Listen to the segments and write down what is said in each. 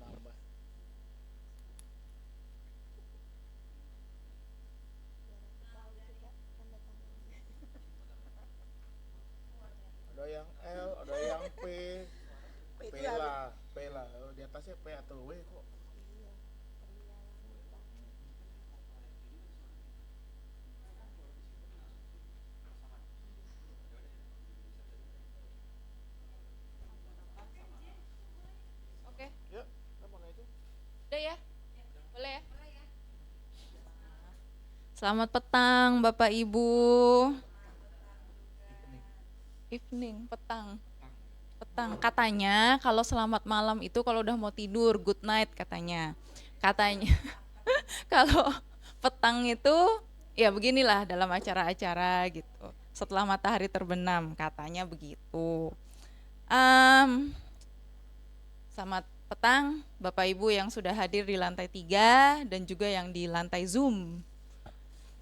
Nambah. Ada yang L, ada yang P. P lah, P lah. Di atasnya P atau W kok. Oke, Ya, kita mulai aja. udah ya? Boleh ya? Selamat petang Bapak Ibu. Evening. Evening, petang. Petang. Katanya kalau selamat malam itu kalau udah mau tidur, good night katanya. Katanya kalau petang itu ya beginilah dalam acara-acara gitu. Setelah matahari terbenam, katanya begitu. Em, Selamat petang Bapak Ibu yang sudah hadir di lantai 3 dan juga yang di lantai Zoom.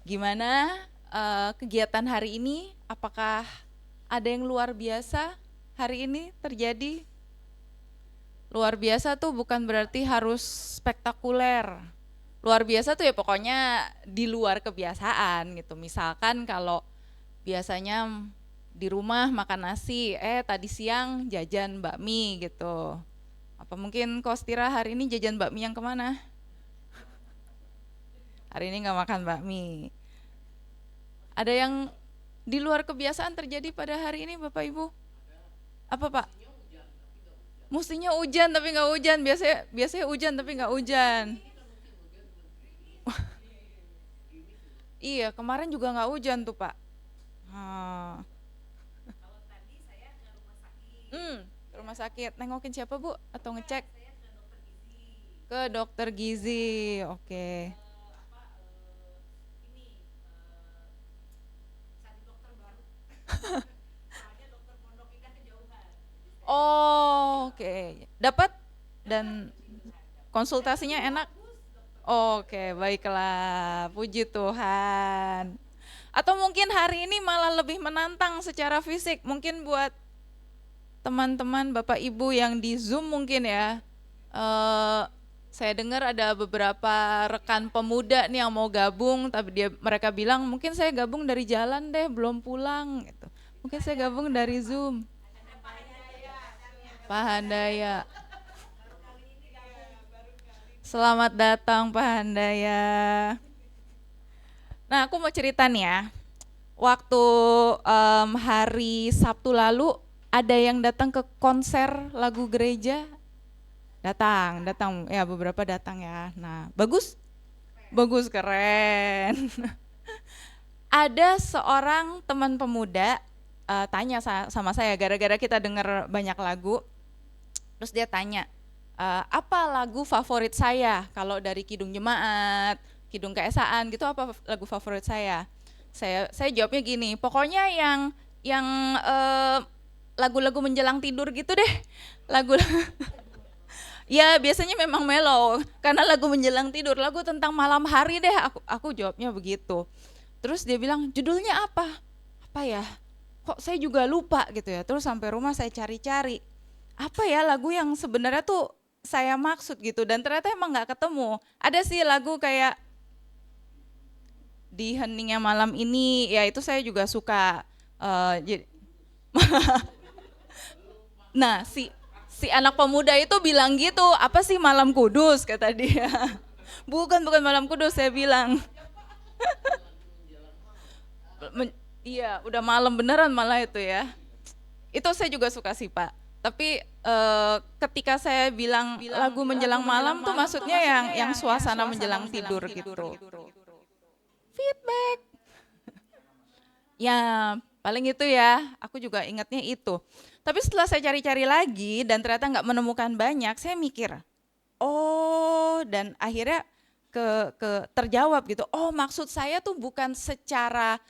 Gimana kegiatan hari ini? Apakah ada yang luar biasa hari ini terjadi? Luar biasa tuh bukan berarti harus spektakuler. Luar biasa tuh ya pokoknya di luar kebiasaan gitu. Misalkan kalau biasanya di rumah makan nasi, tadi siang jajan bakmi gitu. Apa mungkin Kostira hari ini jajan bakmi yang kemana? Hari ini nggak makan bakmi. Ada yang di luar kebiasaan terjadi pada hari ini Bapak Ibu? Apa Pak? Mestinya hujan tapi nggak hujan. Biasanya biasanya hujan tapi nggak hujan. Iya, kemarin juga nggak hujan tuh Pak. Hmm. Ke rumah sakit. Nengokin siapa Bu? Atau ngecek? Ke dokter gizi. Oke. Oh, oke. Dapat dan konsultasinya enak. Oke, baiklah. Puji Tuhan. Atau mungkin hari ini malah lebih menantang secara fisik. Mungkin buat teman-teman Bapak Ibu yang di Zoom mungkin ya. Eh, saya dengar ada beberapa rekan pemuda nih yang mau gabung, tapi mereka bilang mungkin saya gabung dari jalan deh, belum pulang gitu. Mungkin saya gabung dari Zoom. Pak Handaya. Selamat datang Pak Handaya. Nah, aku mau cerita nih ya. Waktu hari Sabtu lalu ada yang datang ke konser lagu gereja. Datang ya, beberapa datang ya. Nah, bagus, bagus, keren. Ada seorang teman pemuda tanya sama saya gara-gara kita dengar banyak lagu. Terus dia tanya, apa lagu favorit saya kalau dari Kidung Jemaat, Kidung Keesaan gitu, apa lagu favorit saya? Saya jawabnya gini, pokoknya yang lagu-lagu menjelang tidur gitu deh. Lagu ya biasanya memang mellow karena lagu menjelang tidur, lagu tentang malam hari deh. Aku jawabnya begitu. Terus dia bilang, judulnya apa? Apa ya? Kok saya juga lupa gitu ya. Terus sampai rumah saya cari-cari. Apa ya lagu yang sebenarnya tuh saya maksud gitu, dan ternyata emang nggak ketemu. Ada sih lagu kayak Di Heningnya Malam Ini, ya itu saya juga suka. Nah, si anak pemuda itu bilang gitu, apa sih Malam Kudus kata dia. Bukan Malam Kudus, saya bilang. Iya, udah malam beneran malah itu ya. Itu saya juga suka sih Pak. Tapi ketika saya bilang lagu menjelang malam tuh maksudnya yang suasana menjelang tidur gitu. Feedback. Ya, paling itu ya. Aku juga ingatnya itu. Tapi setelah saya cari-cari lagi dan ternyata nggak menemukan banyak, saya mikir, oh, dan akhirnya terjawab gitu. Oh, maksud saya tuh bukan secara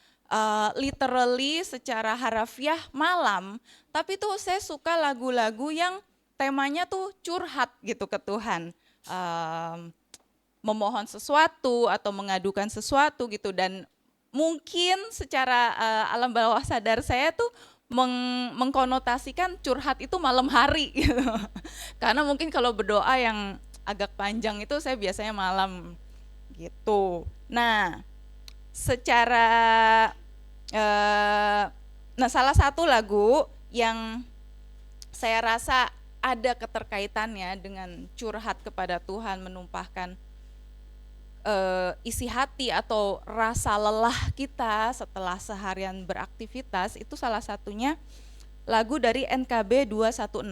literally, secara harafiah malam, tapi tuh saya suka lagu-lagu yang temanya tuh curhat gitu ke Tuhan. Memohon sesuatu atau mengadukan sesuatu gitu, dan mungkin secara alam bawah sadar saya tuh mengkonotasikan curhat itu malam hari gitu. Karena mungkin kalau berdoa yang agak panjang itu saya biasanya malam gitu. Nah, secara nah salah satu lagu yang saya rasa ada keterkaitannya dengan curhat kepada Tuhan, menumpahkan isi hati atau rasa lelah kita setelah seharian beraktivitas, itu salah satunya lagu dari NKB 216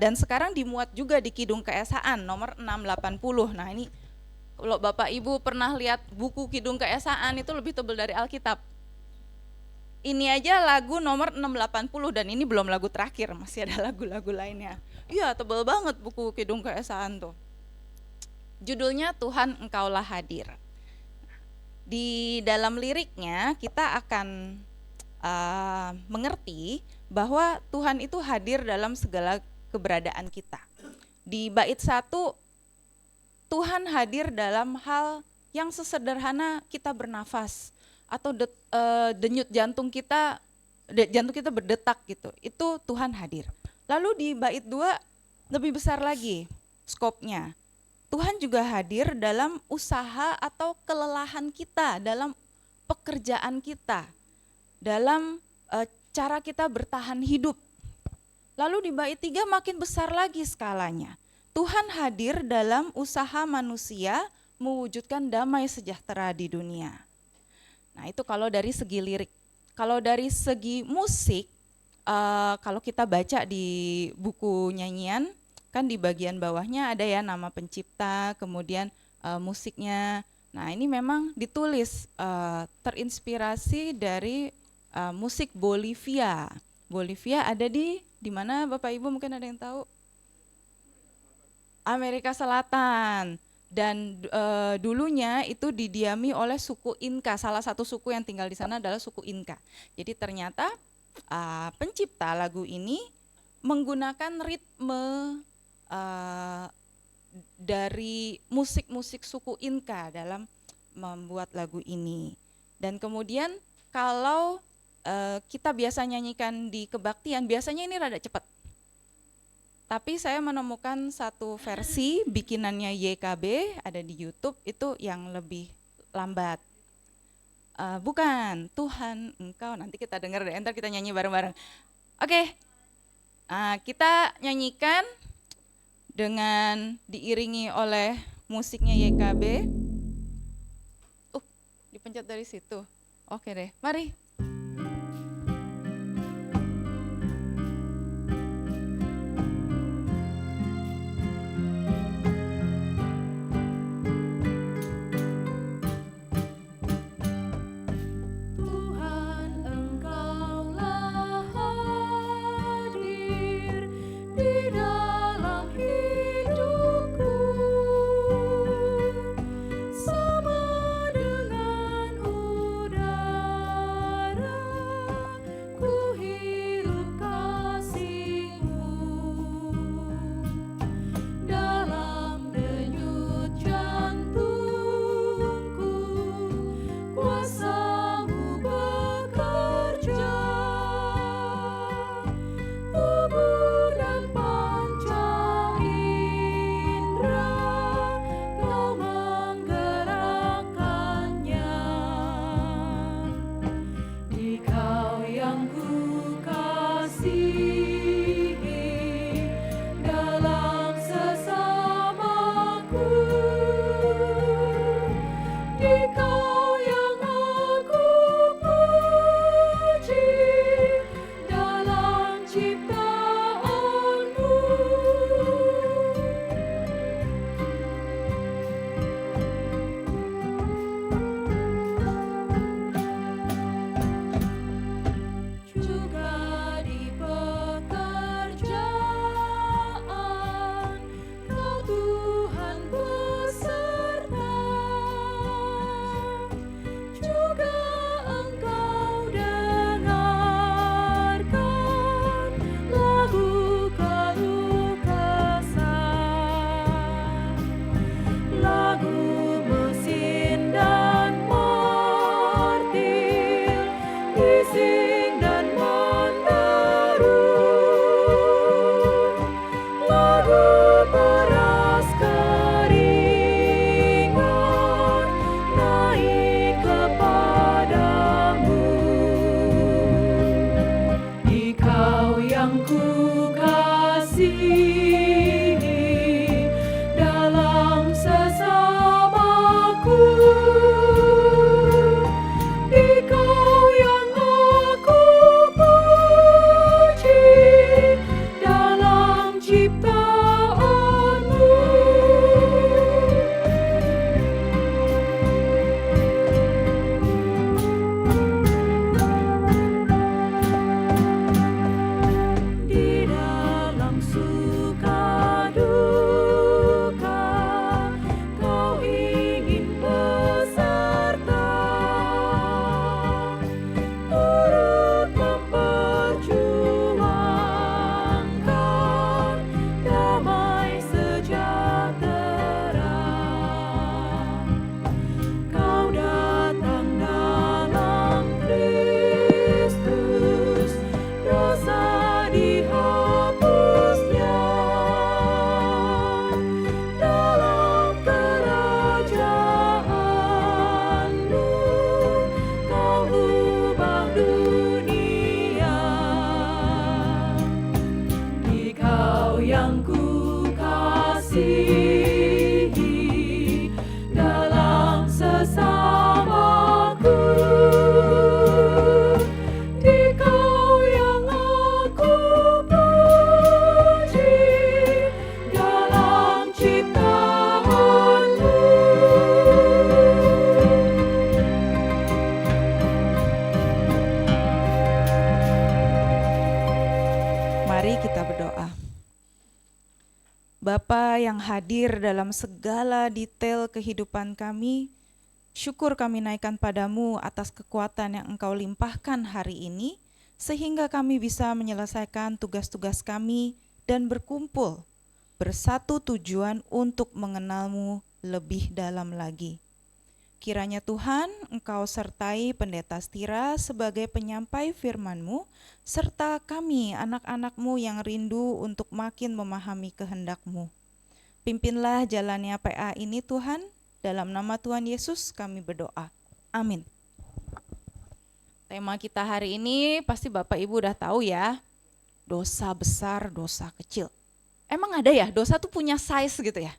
dan sekarang dimuat juga di Kidung Keesaan nomor 680. Nah ini kalau Bapak Ibu pernah lihat buku Kidung Keesaan itu lebih tebal dari Alkitab. Ini aja lagu nomor 680 dan ini belum lagu terakhir, masih ada lagu-lagu lainnya. Iya, tebal banget buku Kidung Keesaan tuh. Judulnya Tuhan Engkaulah Hadir. Di dalam liriknya kita akan mengerti bahwa Tuhan itu hadir dalam segala keberadaan kita. Di bait 1, Tuhan hadir dalam hal yang sesederhana kita bernafas atau denyut jantung kita berdetak gitu. Itu Tuhan hadir. Lalu di bait 2 lebih besar lagi skopnya. Tuhan juga hadir dalam usaha atau kelelahan kita, dalam pekerjaan kita, dalam cara kita bertahan hidup. Lalu di bait 3 makin besar lagi skalanya. Tuhan hadir dalam usaha manusia mewujudkan damai sejahtera di dunia. Nah itu kalau dari segi lirik. Kalau dari segi musik, kalau kita baca di buku nyanyian, kan di bagian bawahnya ada ya nama pencipta, kemudian musiknya. Nah ini memang ditulis terinspirasi dari musik Bolivia. Bolivia ada di mana Bapak Ibu mungkin ada yang tahu? Amerika Selatan. Dan dulunya itu didiami oleh suku Inka. Salah satu suku yang tinggal di sana adalah suku Inka. Jadi ternyata pencipta lagu ini menggunakan ritme dari musik-musik suku Inka dalam membuat lagu ini. Dan kemudian kalau kita biasa nyanyikan di kebaktian, biasanya ini rada cepat. Tapi saya menemukan satu versi bikinannya YKB ada di YouTube itu yang lebih lambat. Bukan, Tuhan Engkau, nanti kita dengar deh, ntar kita nyanyi bareng-bareng. Oke, kita nyanyikan dengan diiringi oleh musiknya YKB. Dipencet dari situ. Oke deh, mari. Sama dengan udara Mari kita berdoa. Bapa yang hadir dalam segala detail kehidupan kami, syukur kami naikkan padamu atas kekuatan yang Engkau limpahkan hari ini, sehingga kami bisa menyelesaikan tugas-tugas kami dan berkumpul bersatu tujuan untuk mengenalmu lebih dalam lagi. Kiranya Tuhan, Engkau sertai Pendeta Stira sebagai penyampai firman-Mu, serta kami anak-anak-Mu yang rindu untuk makin memahami kehendak-Mu. Pimpinlah jalannya PA ini Tuhan, dalam nama Tuhan Yesus kami berdoa. Amin. Tema kita hari ini pasti Bapak Ibu udah tahu ya, dosa besar, dosa kecil. Emang ada ya, dosa tuh punya size gitu ya?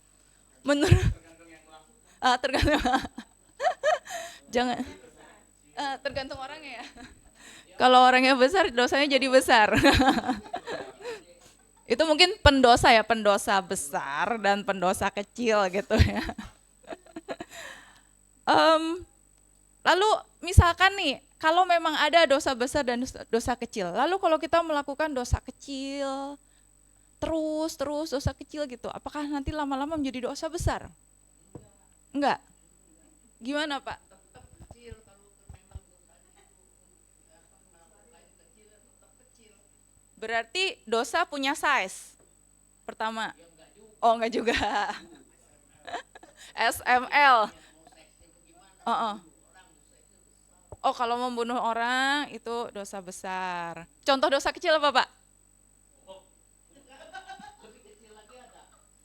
Menurut tergantung jangan tergantung orangnya ya. Kalau orangnya besar, dosanya jadi besar. Itu mungkin pendosa ya, pendosa besar dan pendosa kecil gitu ya. Lalu misalkan nih, kalau memang ada dosa besar dan dosa kecil, lalu kalau kita melakukan dosa kecil, terus dosa kecil gitu, apakah nanti lama-lama menjadi dosa besar? Enggak. Gimana Pak? Berarti dosa punya size. Pertama. Oh, enggak juga. SML. Oh, kalau membunuh orang itu dosa besar. Contoh dosa kecil apa, Pak?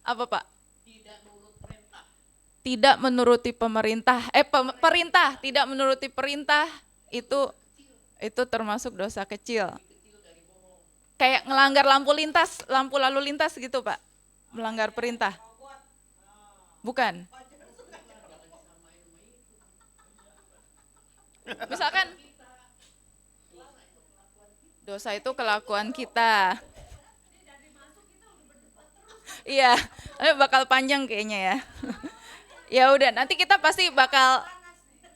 Apa, Pak? Tidak menuruti pemerintah. Perintah, tidak menuruti perintah itu termasuk dosa kecil. Kayak ngelanggar lampu lalu lintas gitu Pak, melanggar perintah. Bukan. Misalkan dosa itu kelakuan kita. Iya, bakal panjang kayaknya ya. Ya udah, nanti kita pasti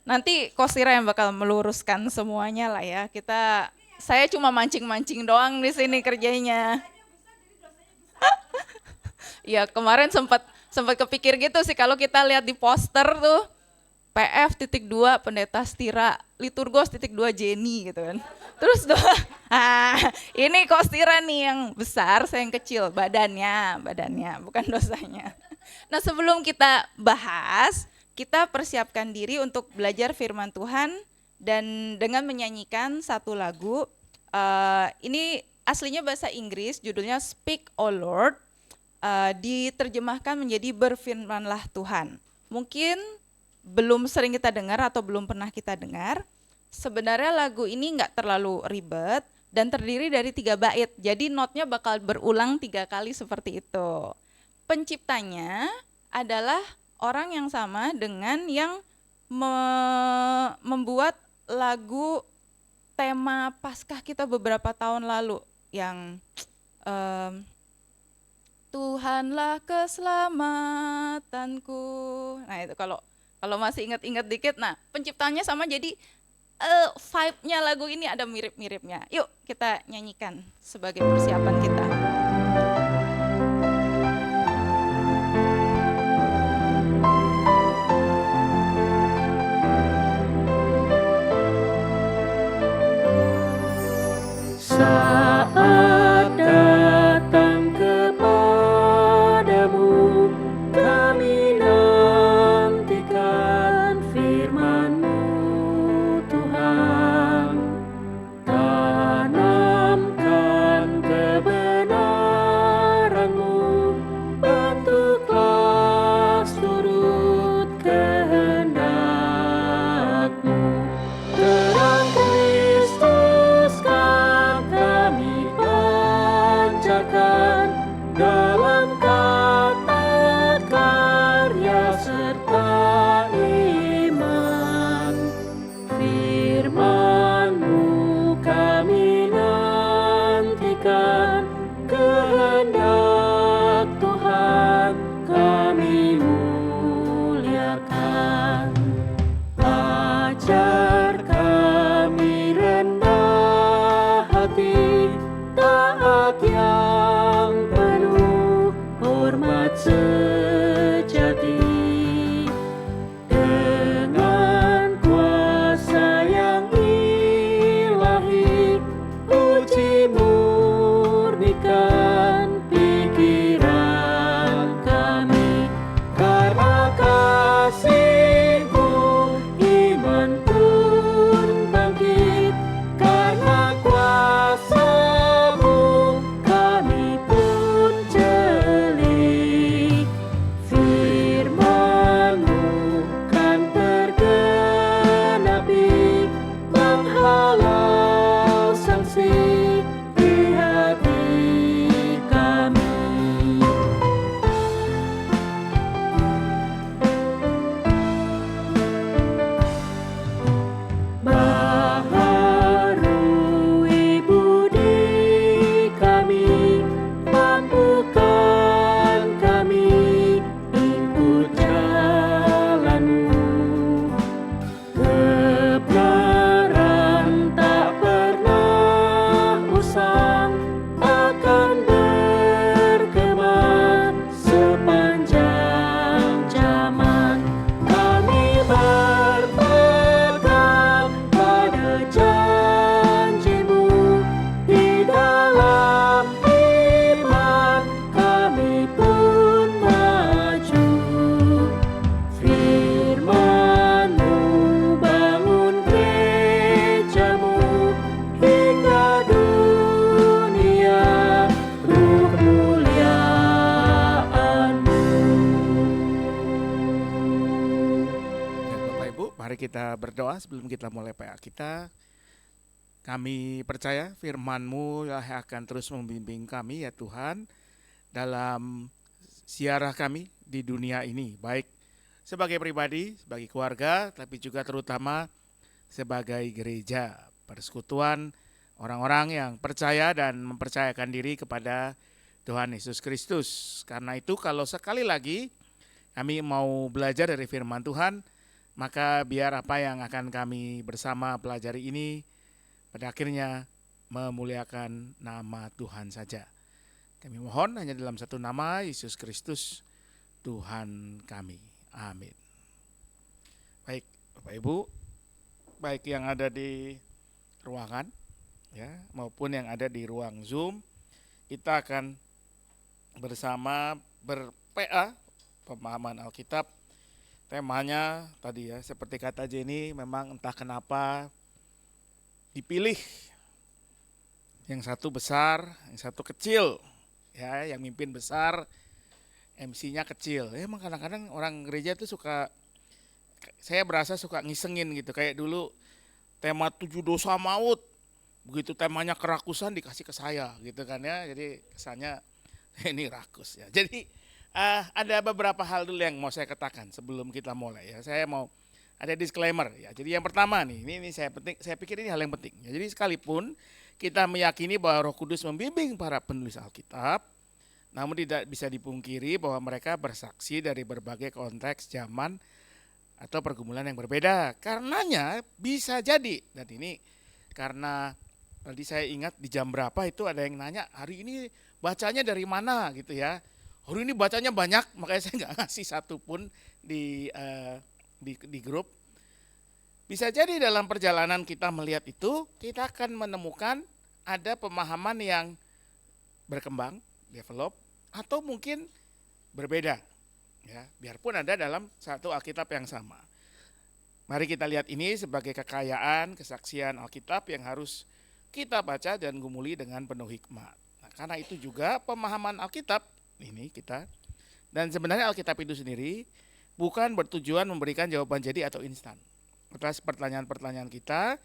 nanti Kosira yang bakal meluruskan semuanya lah ya. Saya cuma mancing-mancing doang di sini kerjanya. Ya kemarin sempat kepikir gitu sih, kalau kita lihat di poster tuh PF.2 Pendeta Stira, Liturgos.2 Jenny gitu kan. Terus ini Kosira nih yang besar, saya yang kecil, badannya bukan dosanya. Nah sebelum kita bahas, kita persiapkan diri untuk belajar firman Tuhan. Dan dengan menyanyikan satu lagu, ini aslinya bahasa Inggris, judulnya Speak O Lord, diterjemahkan menjadi Berfirmanlah Tuhan. Mungkin belum sering kita dengar atau belum pernah kita dengar. Sebenarnya lagu ini nggak terlalu ribet dan terdiri dari 3 bait, jadi notnya bakal berulang 3 kali seperti itu. Penciptanya adalah orang yang sama dengan yang membuat lagu tema Paskah kita beberapa tahun lalu yang Tuhanlah keselamatanku. Nah itu kalau masih ingat-ingat dikit, nah penciptanya sama, jadi vibe-nya lagu ini ada mirip-miripnya. Yuk kita nyanyikan sebagai persiapan kita. Saat datang kepadamu, kami nantikan firman-Mu, Tuhan. Tanamkan kebenaran-Mu, bentuklah seturut kehendak-Mu. Terang Kristus kami pancarkan dalam kata, karya serta iman. Firman-Mu kami nantikan, kehendak Tuhan kami muliakan. Ajar kami rendah hati, taat yang kasih di hati kami. Baharui budi kami, mampukan kami ikut jalan-Mu. Kebenaran tak pernah usang, akan bergema sepanjang zaman. Kami berpegang pada janji-Mu, di dalam iman kami pun maju. Firman-Mu bangun gereja-Mu hingga dunia ruh muliaan-Mu. Ya, Bapak Ibu, mari kita berdoa sebelum kita mulai PA kita. Kami percaya firman-Mu yang akan terus membimbing kami ya Tuhan dalam ziarah kami di dunia ini, baik sebagai pribadi, sebagai keluarga, tapi juga terutama sebagai gereja, persekutuan orang-orang yang percaya dan mempercayakan diri kepada Tuhan Yesus Kristus. Karena itu kalau sekali lagi kami mau belajar dari firman Tuhan, maka biar apa yang akan kami bersama pelajari ini pada akhirnya memuliakan nama Tuhan saja. Kami mohon hanya dalam satu nama, Yesus Kristus, Tuhan kami. Amin. Baik, Bapak Ibu, baik yang ada di ruangan ya maupun yang ada di ruang Zoom, kita akan bersama ber-PA pemahaman Alkitab. Temanya tadi ya, seperti kata Jenny, memang entah kenapa dipilih yang satu besar, yang satu kecil. Ya, yang mimpin besar, MC-nya kecil. Emang kadang-kadang orang gereja itu suka, saya berasa suka ngisengin gitu. Kayak dulu tema 7 dosa maut, begitu temanya kerakusan dikasih ke saya gitu kan ya. Jadi kesannya ini rakus ya. Jadi ada beberapa hal dulu yang mau saya katakan sebelum kita mulai ya. Saya mau ada disclaimer ya. Jadi yang pertama nih, ini saya pikir ini hal yang penting. Ya, jadi sekalipun kita meyakini bahwa Roh Kudus membimbing para penulis Alkitab, namun tidak bisa dipungkiri bahwa mereka bersaksi dari berbagai konteks zaman atau pergumulan yang berbeda. Karenanya bisa jadi, dan ini karena tadi saya ingat di jam berapa itu ada yang nanya, hari ini bacanya dari mana gitu ya. Hari ini bacanya banyak, makanya saya nggak ngasih satu pun di grup. Bisa jadi dalam perjalanan kita melihat itu, kita akan menemukan ada pemahaman yang berkembang, develop, atau mungkin berbeda. Ya, biarpun ada dalam satu Alkitab yang sama. Mari kita lihat ini sebagai kekayaan, kesaksian Alkitab yang harus kita baca dan gumuli dengan penuh hikmat. Nah, karena itu juga pemahaman Alkitab ini kita, dan sebenarnya Alkitab itu sendiri bukan bertujuan memberikan jawaban jadi atau instan atas pertanyaan-pertanyaan kita,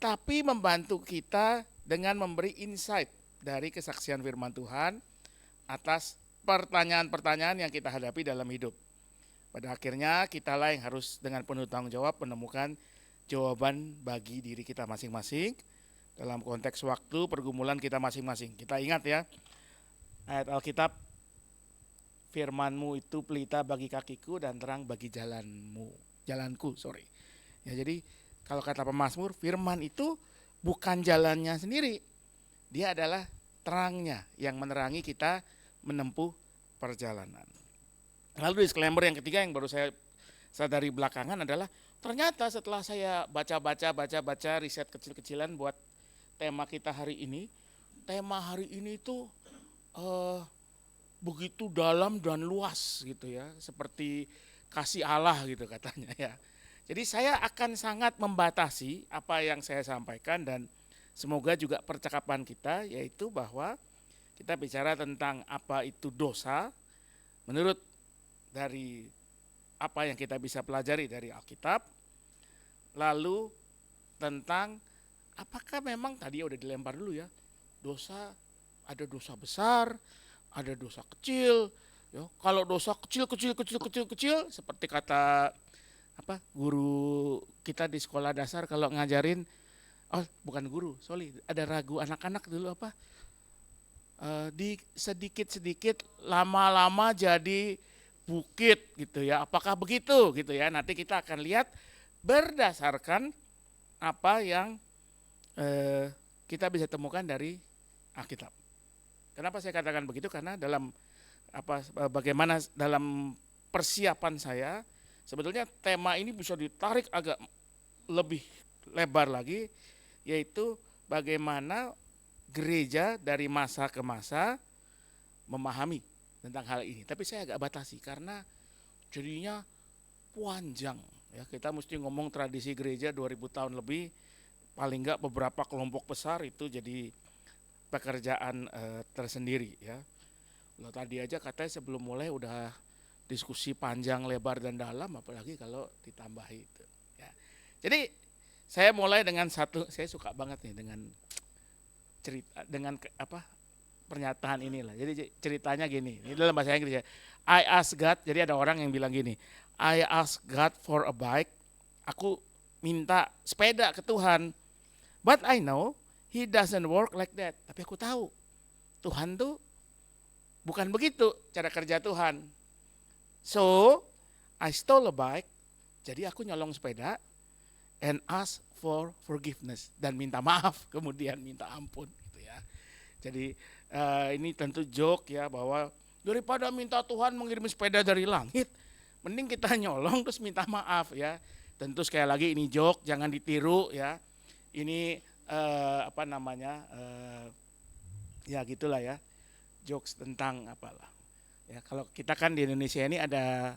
tapi membantu kita dengan memberi insight dari kesaksian firman Tuhan atas pertanyaan-pertanyaan yang kita hadapi dalam hidup. Pada akhirnya kitalah yang harus dengan penuh tanggung jawab menemukan jawaban bagi diri kita masing-masing dalam konteks waktu pergumulan kita masing-masing. Kita ingat ya, ayat Alkitab, firman-Mu itu pelita bagi kakiku dan terang bagi jalanku. Ya, jadi kalau kata pemazmur, firman itu bukan jalannya sendiri, dia adalah terangnya yang menerangi kita menempuh perjalanan. Lalu disclaimer yang ketiga yang baru saya sadari belakangan adalah ternyata setelah saya baca riset kecil-kecilan buat tema kita hari ini, tema hari ini itu begitu dalam dan luas gitu ya, seperti kasih Allah gitu katanya ya. Jadi saya akan sangat membatasi apa yang saya sampaikan dan semoga juga percakapan kita yaitu bahwa kita bicara tentang apa itu dosa menurut dari apa yang kita bisa pelajari dari Alkitab, lalu tentang apakah memang tadi udah dilempar dulu ya, dosa, ada dosa besar, ada dosa kecil. Ya, kalau dosa kecil seperti kata apa guru kita di sekolah dasar kalau ngajarin, oh bukan guru, sorry, ada ragu anak-anak dulu apa, di sedikit-sedikit lama-lama jadi bukit gitu ya. Apakah begitu gitu ya? Nanti kita akan lihat berdasarkan apa yang kita bisa temukan dari Alkitab. Kenapa saya katakan begitu? Karena dalam bagaimana dalam persiapan saya, sebetulnya tema ini bisa ditarik agak lebih lebar lagi, yaitu bagaimana gereja dari masa ke masa memahami tentang hal ini. Tapi saya agak batasi karena jadinya panjang. Ya, kita mesti ngomong tradisi gereja 2000 tahun lebih, paling enggak beberapa kelompok besar itu jadi pekerjaan tersendiri ya. Loh, tadi aja katanya sebelum mulai udah diskusi panjang, lebar dan dalam, apalagi kalau ditambahi itu. Ya. Jadi saya mulai dengan satu, saya suka banget nih dengan cerita, dengan pernyataan inilah. Jadi ceritanya gini, ini dalam bahasa Inggris ya. I ask God, jadi ada orang yang bilang gini, I ask God for a bike, aku minta sepeda ke Tuhan, but I know He doesn't work like that. Tapi aku tahu Tuhan tuh bukan begitu cara kerja Tuhan. So I stole a bike, jadi aku nyolong sepeda and ask for forgiveness, dan minta maaf, kemudian minta ampun gitu ya. Jadi ini tentu joke ya, bahwa daripada minta Tuhan mengirim sepeda dari langit, mending kita nyolong terus minta maaf ya. Tentu sekali lagi ini joke, jangan ditiru ya. Ini ya gitulah ya, jokes tentang apalah ya. Kalau kita kan di Indonesia ini ada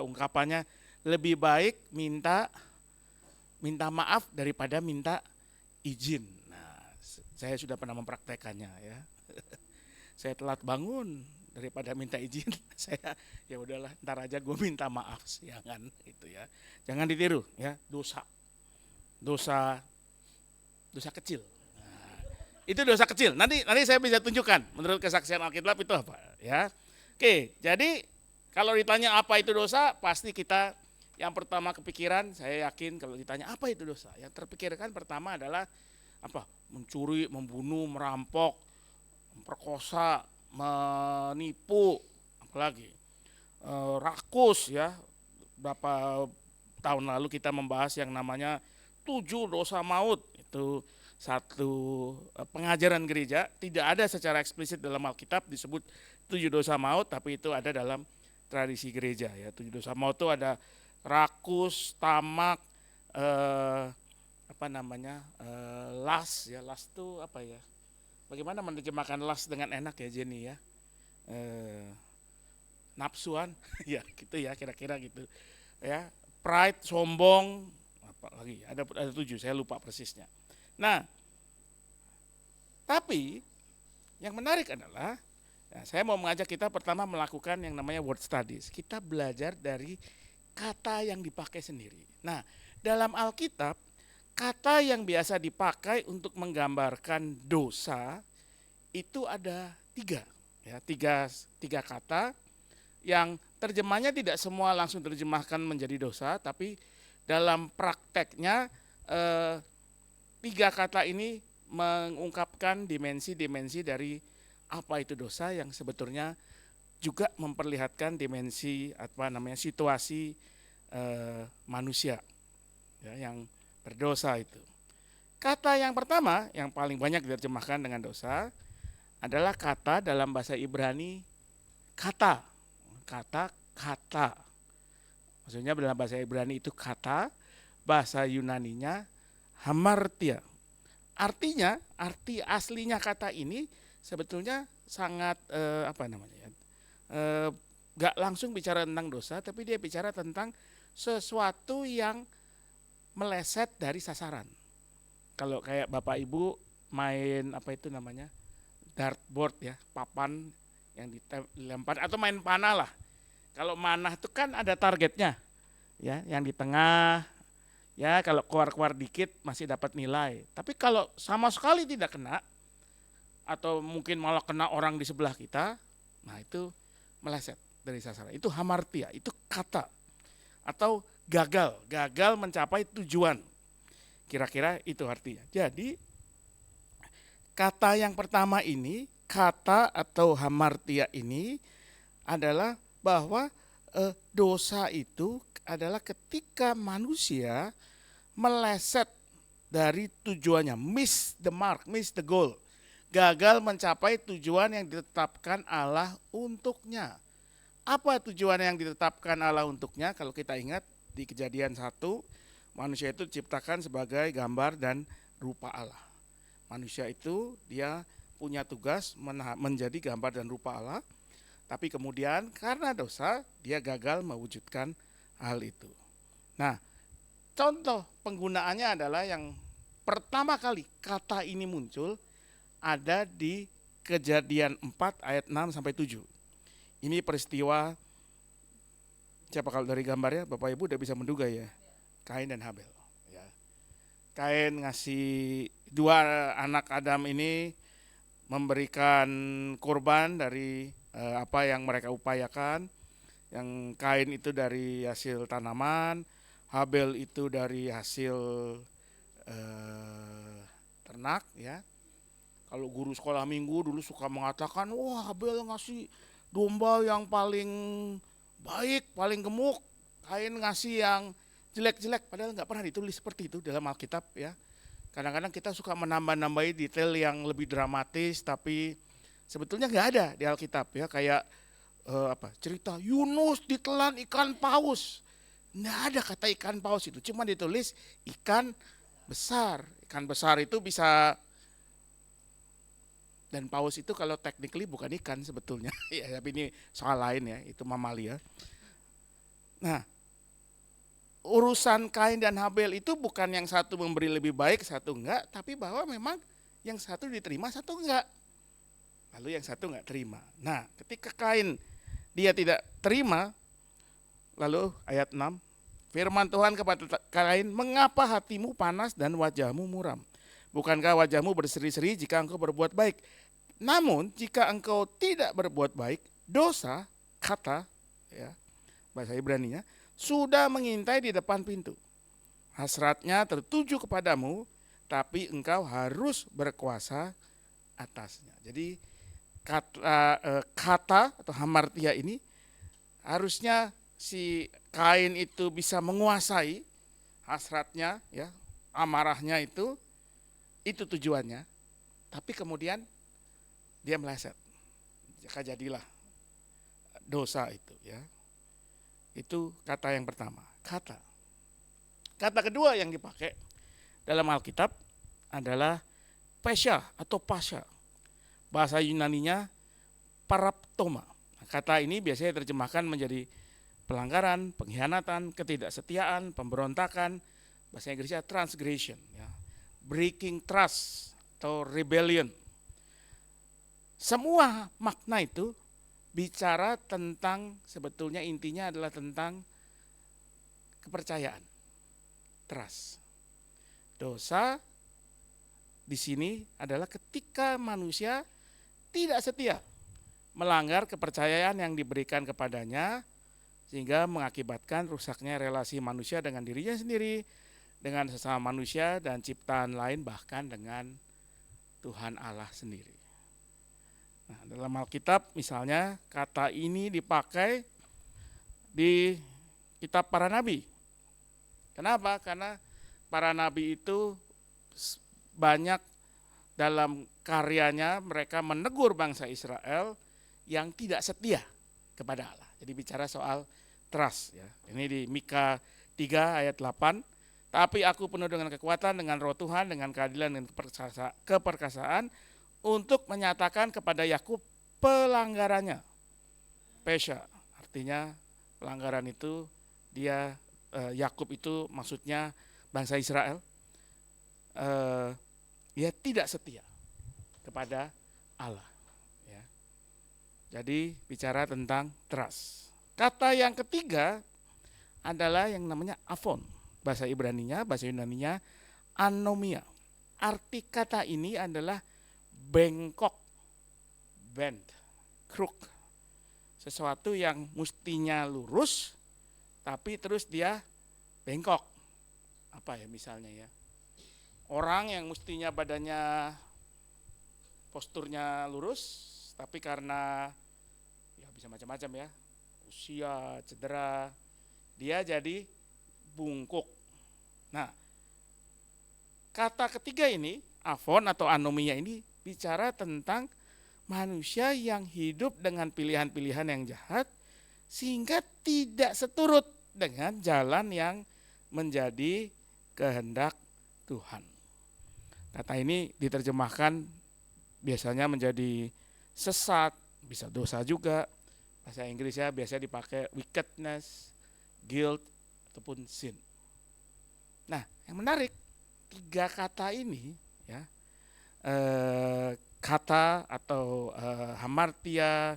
ungkapannya, lebih baik minta maaf daripada minta izin. Nah, saya sudah pernah mempraktekannya ya. Saya telat bangun daripada minta izin, saya ya udahlah ntar aja gue minta maaf siangan itu ya. Jangan ditiru ya, dosa kecil. Nah, itu dosa kecil. Nanti saya bisa tunjukkan menurut kesaksian Alkitab itu apa ya. Oke, jadi kalau ditanya apa itu dosa, pasti kita yang pertama kepikiran, saya yakin kalau ditanya apa itu dosa, yang terpikirkan pertama adalah apa? Mencuri, membunuh, merampok, memperkosa, menipu, apalagi rakus ya. Berapa tahun lalu kita membahas yang namanya 7 dosa maut. Itu satu pengajaran gereja, tidak ada secara eksplisit dalam Alkitab disebut 7 dosa maut, tapi itu ada dalam tradisi gereja ya. 7 dosa maut itu ada rakus, tamak, las ya. Las itu apa ya? Bagaimana menerjemahkan las dengan enak ya Jenny ya? Nafsuan ya gitu ya, kira-kira gitu ya. Pride, sombong, apa lagi? Ada 7, saya lupa persisnya. Nah, tapi yang menarik adalah ya, saya mau mengajak kita pertama melakukan yang namanya word studies. Kita belajar dari kata yang dipakai sendiri. Nah, dalam Alkitab, kata yang biasa dipakai untuk menggambarkan dosa itu ada 3 ya, tiga kata yang terjemahnya tidak semua langsung terjemahkan menjadi dosa, tapi dalam prakteknya 3 kata ini mengungkapkan dimensi-dimensi dari apa itu dosa, yang sebetulnya juga memperlihatkan dimensi situasi manusia ya, yang berdosa itu. Kata yang pertama yang paling banyak diterjemahkan dengan dosa adalah kata dalam bahasa Ibrani kata. Maksudnya dalam bahasa Ibrani itu kata, bahasa Yunaninya hamartia. Artinya, arti aslinya kata ini sebetulnya sangat gak langsung bicara tentang dosa, tapi dia bicara tentang sesuatu yang meleset dari sasaran. Kalau kayak Bapak Ibu main dartboard ya, papan yang dilempar, atau main panah lah. Kalau manah itu kan ada targetnya ya, yang di tengah, ya kalau keluar-keluar dikit masih dapat nilai. Tapi kalau sama sekali tidak kena, atau mungkin malah kena orang di sebelah kita, nah itu meleset dari sasaran. Itu hamartia, itu kata. Atau gagal mencapai tujuan. Kira-kira itu artinya. Jadi kata yang pertama ini, kata atau hamartia ini adalah bahwa dosa itu adalah ketika manusia meleset dari tujuannya, miss the mark, miss the goal, gagal mencapai tujuan yang ditetapkan Allah untuknya. Apa tujuan yang ditetapkan Allah untuknya? Kalau kita ingat di Kejadian 1, manusia itu diciptakan sebagai gambar dan rupa Allah. Manusia itu dia punya tugas menjadi gambar dan rupa Allah, tapi kemudian karena dosa dia gagal mewujudkan hal itu. Nah, contoh penggunaannya adalah yang pertama kali kata ini muncul ada di Kejadian 4 ayat 6 sampai 7. Ini peristiwa, siapa kalau dari gambarnya Bapak Ibu udah bisa menduga ya, Kain dan Habel. Ya. Kain ngasih dua anak Adam ini memberikan korban dari apa yang mereka upayakan. Yang Kain itu dari hasil tanaman, Habel itu dari hasil ternak ya. Kalau guru sekolah minggu dulu suka mengatakan, wah Habel ngasih domba yang paling baik, paling gemuk, Kain ngasih yang jelek-jelek, padahal nggak pernah ditulis seperti itu dalam Alkitab ya. Kadang-kadang kita suka menambah-nambahi detail yang lebih dramatis, tapi sebetulnya nggak ada di Alkitab ya. Kayak cerita Yunus ditelan ikan paus, nggak ada kata ikan paus itu, cuma ditulis ikan besar. Ikan besar itu bisa, dan paus itu kalau technically bukan ikan sebetulnya, ya, tapi ini soal lain ya, itu mamalia. Nah, urusan Kain dan Habel itu bukan yang satu memberi lebih baik, satu enggak, tapi bahwa memang yang satu diterima, satu enggak. Lalu yang satu enggak terima. Nah, ketika Kain dia tidak terima, lalu ayat 6, firman Tuhan kepada Kain, mengapa hatimu panas dan wajahmu muram? Bukankah wajahmu berseri-seri jika engkau berbuat baik? Namun jika engkau tidak berbuat baik, dosa, kata, ya, bahasa Ibraninya, sudah mengintai di depan pintu. Hasratnya tertuju kepadamu, tapi engkau harus berkuasa atasnya. Jadi kata atau hamartia ini harusnya si Kain itu bisa menguasai hasratnya, ya, amarahnya itu tujuannya, tapi kemudian dia meleset, maka jadilah dosa itu ya. Itu kata yang pertama, kata. Kata kedua yang dipakai dalam Alkitab adalah pesha atau pasha. Bahasa Yunaninya paraptoma. Kata ini biasanya diterjemahkan menjadi pelanggaran, pengkhianatan, ketidaksetiaan, pemberontakan. Bahasa Inggrisnya transgression ya. Breaking trust atau rebellion. Semua makna itu bicara tentang, sebetulnya intinya adalah tentang kepercayaan, trust. Dosa di sini adalah ketika manusia tidak setia, melanggar kepercayaan yang diberikan kepadanya, sehingga mengakibatkan rusaknya relasi manusia dengan dirinya sendiri, dengan sesama manusia dan ciptaan lain, bahkan dengan Tuhan Allah sendiri. Nah, dalam Alkitab misalnya kata ini dipakai di kitab para nabi. Kenapa? Karena para nabi itu banyak dalam karyanya mereka menegur bangsa Israel yang tidak setia kepada Allah. Jadi bicara soal trust ya. Ini di Mika 3 ayat 8. Tapi aku penuh dengan kekuatan, dengan roh Tuhan, dengan keadilan dan keperkasaan untuk menyatakan kepada Yakub pelanggarannya. Pesha artinya pelanggaran itu dia Yakub itu maksudnya bangsa Israel. Dia tidak setia kepada Allah. Ya. Jadi bicara tentang trust. Kata yang ketiga adalah yang namanya afon. bahasa Ibraninya, bahasa Yunaninya anomia. Arti kata ini adalah bengkok, bend, crook. Sesuatu yang mestinya lurus tapi terus dia bengkok. Apa ya misalnya ya? Orang yang mestinya badannya posturnya lurus tapi karena ya bisa macam-macam ya, usia, cedera, dia jadi bungkuk. Nah, kata ketiga ini, afon atau anomia ini bicara tentang manusia yang hidup dengan pilihan-pilihan yang jahat sehingga tidak seturut dengan jalan yang menjadi kehendak Tuhan. Kata ini diterjemahkan biasanya menjadi sesat, bisa dosa juga. Bahasa Inggrisnya biasanya dipakai wickedness, guilt, ataupun sin. Nah, yang menarik, tiga kata ini ya, kata atau hamartia,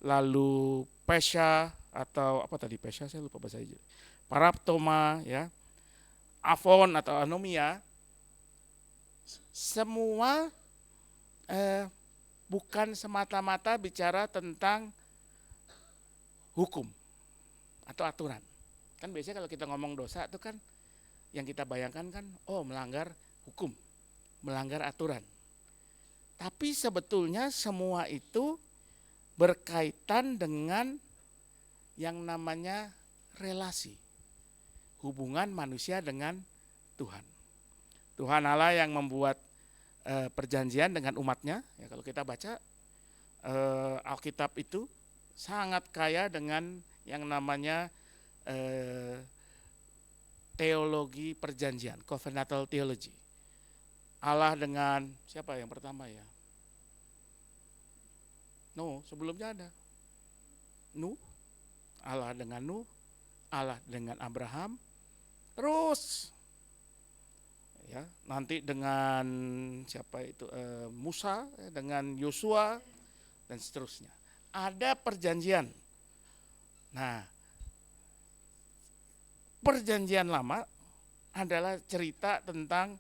lalu pesha atau apa tadi pesha, saya lupa bahasa Inggris, paraptoma ya, afon atau anomia, semua bukan semata-mata bicara tentang hukum atau aturan. Kan biasanya kalau kita ngomong dosa itu kan yang kita bayangkan kan, oh melanggar hukum, melanggar aturan. Tapi sebetulnya semua itu berkaitan dengan yang namanya relasi, hubungan manusia dengan Tuhan. Tuhan Allah yang membuat perjanjian dengan umatnya. Ya, kalau kita baca Alkitab itu sangat kaya dengan yang namanya teologi perjanjian, covenantal theology. Allah dengan siapa yang pertama ya? Sebelumnya ada Nuh, Allah dengan Nuh, Allah dengan Abraham, terus ya nanti dengan siapa itu Musa, dengan Yosua dan seterusnya. Ada perjanjian. Nah, perjanjian lama adalah cerita tentang